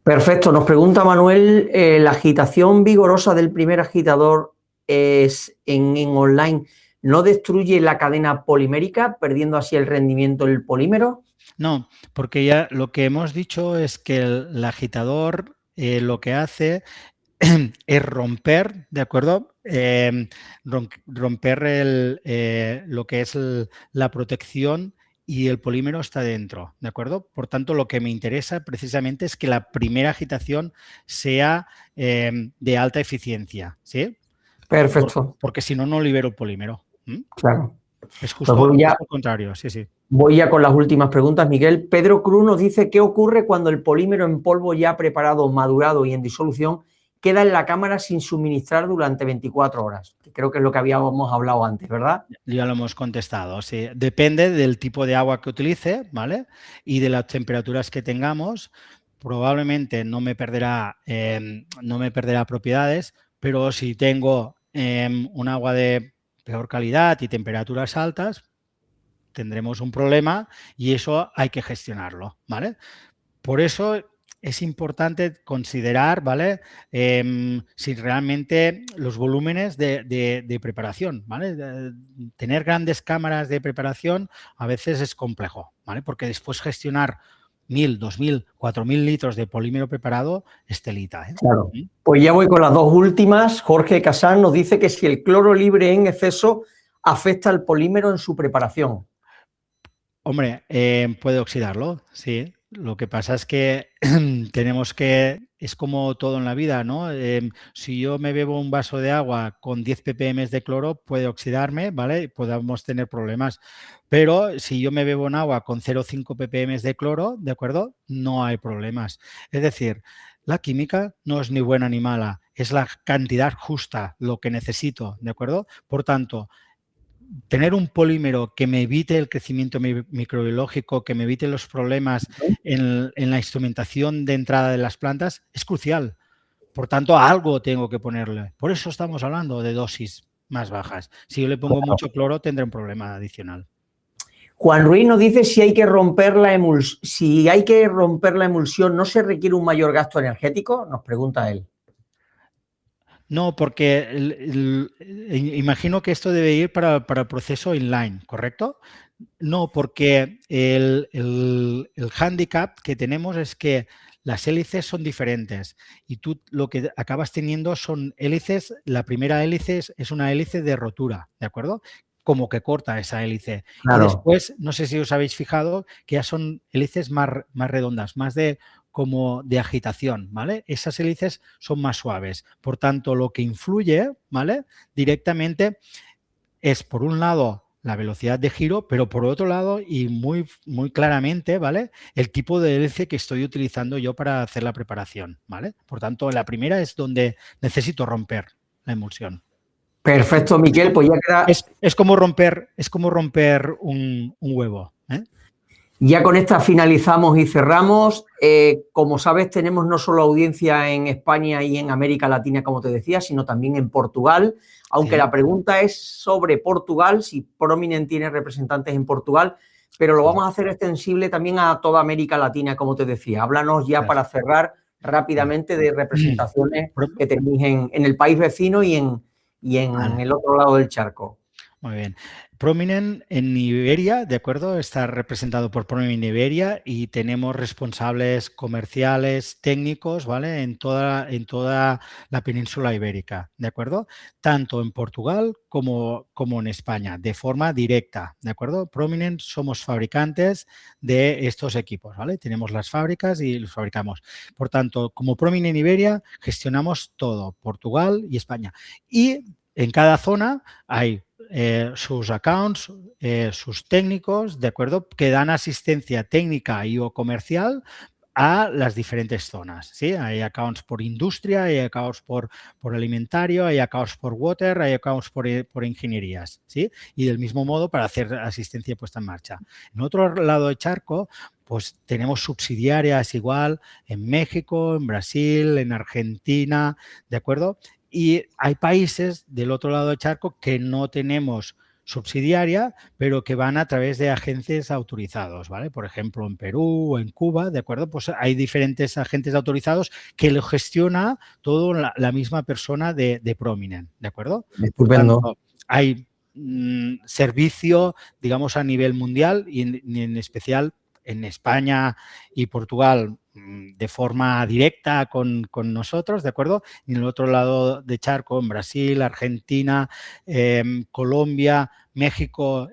Perfecto. Nos pregunta Manuel, ¿la agitación vigorosa del primer agitador en online no destruye la cadena polimérica, perdiendo así el rendimiento del polímero? No, porque ya lo que hemos dicho es que el agitador lo que hace es romper, ¿de acuerdo? Romper lo que es la protección y el polímero está dentro, ¿de acuerdo? Por tanto, lo que me interesa precisamente es que la primera agitación sea de alta eficiencia, ¿sí? Perfecto, Porque si no, no libero el polímero. ¿Mm? claro. Es Pues justo lo contrario, sí, sí. voy ya con las últimas preguntas, Miguel. Pedro Cruz nos dice, ¿qué ocurre cuando el polímero en polvo ya preparado, madurado y en disolución queda en la cámara sin suministrar durante 24 horas? Que creo que es lo que habíamos hablado antes, ¿verdad? Ya lo hemos contestado, sí. Depende del tipo de agua que utilice, ¿vale? Y de las temperaturas que tengamos. Probablemente no me perderá propiedades, pero si tengo un agua de peor calidad y temperaturas altas, tendremos un problema y eso hay que gestionarlo, ¿vale? Por eso es importante considerar, ¿vale? Si realmente los volúmenes de preparación, ¿vale? Tener grandes cámaras de preparación a veces es complejo, ¿vale? Porque después gestionar 1.000, 2.000, 4.000 litros de polímero preparado es telita, ¿eh? Claro. Pues ya voy con las dos últimas. Jorge Casán nos dice que si el cloro libre en exceso afecta al polímero en su preparación. Hombre, puede oxidarlo, sí. Lo que pasa es que tenemos que, es como todo en la vida, ¿no? Si yo me bebo un vaso de agua con 10 ppm de cloro, puede oxidarme, ¿vale? Y podemos tener problemas. Pero si yo me bebo un agua con 0,5 ppm de cloro, ¿de acuerdo? No hay problemas. Es decir, la química no es ni buena ni mala, es la cantidad justa, lo que necesito, ¿de acuerdo? Por tanto, tener un polímero que me evite el crecimiento microbiológico, que me evite los problemas en la instrumentación de entrada de las plantas, es crucial. Por tanto, algo tengo que ponerle. Por eso estamos hablando de dosis más bajas. Si yo le pongo mucho cloro, tendré un problema adicional. Juan Ruiz nos dice si hay que romper la emulsión, ¿no se requiere un mayor gasto energético? Nos pregunta él. No, porque imagino que esto debe ir para el proceso inline, ¿correcto? No, porque el hándicap que tenemos es que las hélices son diferentes y tú lo que acabas teniendo son hélices, la primera hélice es una hélice de rotura, ¿de acuerdo? Como que corta esa hélice. Claro. Y después, no sé si os habéis fijado, que ya son hélices más redondas, más como de agitación, ¿vale? Esas hélices son más suaves. Por tanto, lo que influye, ¿vale? Directamente es, por un lado, la velocidad de giro, pero por otro lado, y muy, muy claramente, ¿vale? El tipo de hélice que estoy utilizando yo para hacer la preparación, ¿vale? Por tanto, la primera es donde necesito romper la emulsión. Perfecto, Miquel, pues ya queda... Es como romper un huevo, ¿eh? Ya con esta finalizamos y cerramos. Como sabes, tenemos no solo audiencia en España y en América Latina, como te decía, sino también en Portugal. Aunque la pregunta es sobre Portugal, si Prominent tiene representantes en Portugal, pero lo vamos a hacer extensible también a toda América Latina, como te decía. Háblanos ya para cerrar rápidamente de representaciones que tenéis en el país vecino y en el otro lado del charco. Muy bien. Prominent en Iberia, ¿de acuerdo? Está representado por Prominent Iberia y tenemos responsables comerciales, técnicos, ¿vale? En toda la península ibérica, ¿de acuerdo? Tanto en Portugal como en España, de forma directa, ¿de acuerdo? Prominent somos fabricantes de estos equipos, ¿vale? Tenemos las fábricas y los fabricamos. Por tanto, como Prominent Iberia, gestionamos todo, Portugal y España. Y en cada zona hay sus accounts, sus técnicos, ¿de acuerdo? Que dan asistencia técnica y o comercial a las diferentes zonas, ¿sí? Hay accounts por industria, hay accounts por alimentario, hay accounts por water, hay accounts por ingenierías, ¿sí? Y del mismo modo para hacer asistencia puesta en marcha. En otro lado del charco, pues tenemos subsidiarias igual en México, en Brasil, en Argentina, ¿de acuerdo? Y hay países del otro lado del charco que no tenemos subsidiaria, pero que van a través de agentes autorizados, ¿vale? Por ejemplo, en Perú o en Cuba, ¿de acuerdo? Pues hay diferentes agentes autorizados que lo gestiona todo la misma persona de Prominent, ¿de acuerdo? Estupendo. Por tanto, hay servicio, digamos, a nivel mundial y en especial en España y Portugal de forma directa con nosotros, ¿de acuerdo? Y en el otro lado de charco, en Brasil, Argentina, Colombia, México,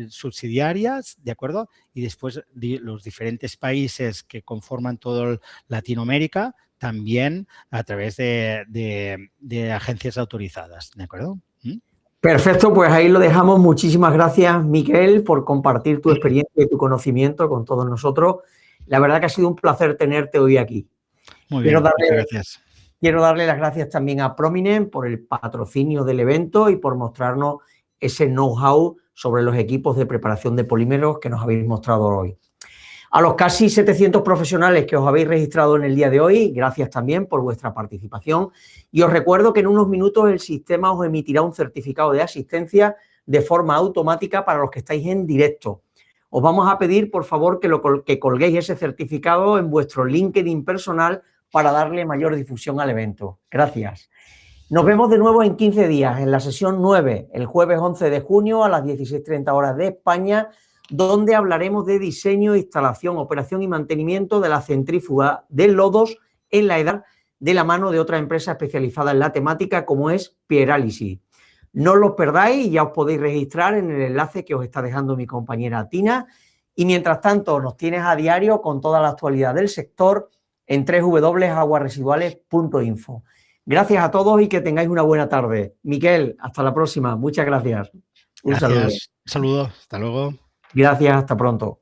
subsidiarias, ¿de acuerdo? Y después los diferentes países que conforman todo Latinoamérica, también a través de agencias autorizadas, ¿de acuerdo? Perfecto, pues ahí lo dejamos. Muchísimas gracias, Miquel, por compartir tu experiencia y tu conocimiento con todos nosotros. La verdad que ha sido un placer tenerte hoy aquí. Muy bien, muchas gracias. Quiero darle las gracias también a Prominent por el patrocinio del evento y por mostrarnos ese know-how sobre los equipos de preparación de polímeros que nos habéis mostrado hoy. A los casi 700 profesionales que os habéis registrado en el día de hoy, gracias también por vuestra participación. Y os recuerdo que en unos minutos el sistema os emitirá un certificado de asistencia de forma automática para los que estáis en directo. Os vamos a pedir, por favor, que colguéis ese certificado en vuestro LinkedIn personal para darle mayor difusión al evento. Gracias. Nos vemos de nuevo en 15 días, en la sesión 9, el jueves 11 de junio a las 16:30 horas de España, donde hablaremos de diseño, instalación, operación y mantenimiento de la centrífuga de lodos en la edad, de la mano de otra empresa especializada en la temática como es Pieralisi. No os lo perdáis y ya os podéis registrar en el enlace que os está dejando mi compañera Tina. Y mientras tanto nos tienes a diario con toda la actualidad del sector en www.aguasresiduales.info. Gracias a todos y que tengáis una buena tarde. Miquel, hasta la próxima. Muchas gracias. Un saludo. Hasta luego. Gracias, hasta pronto.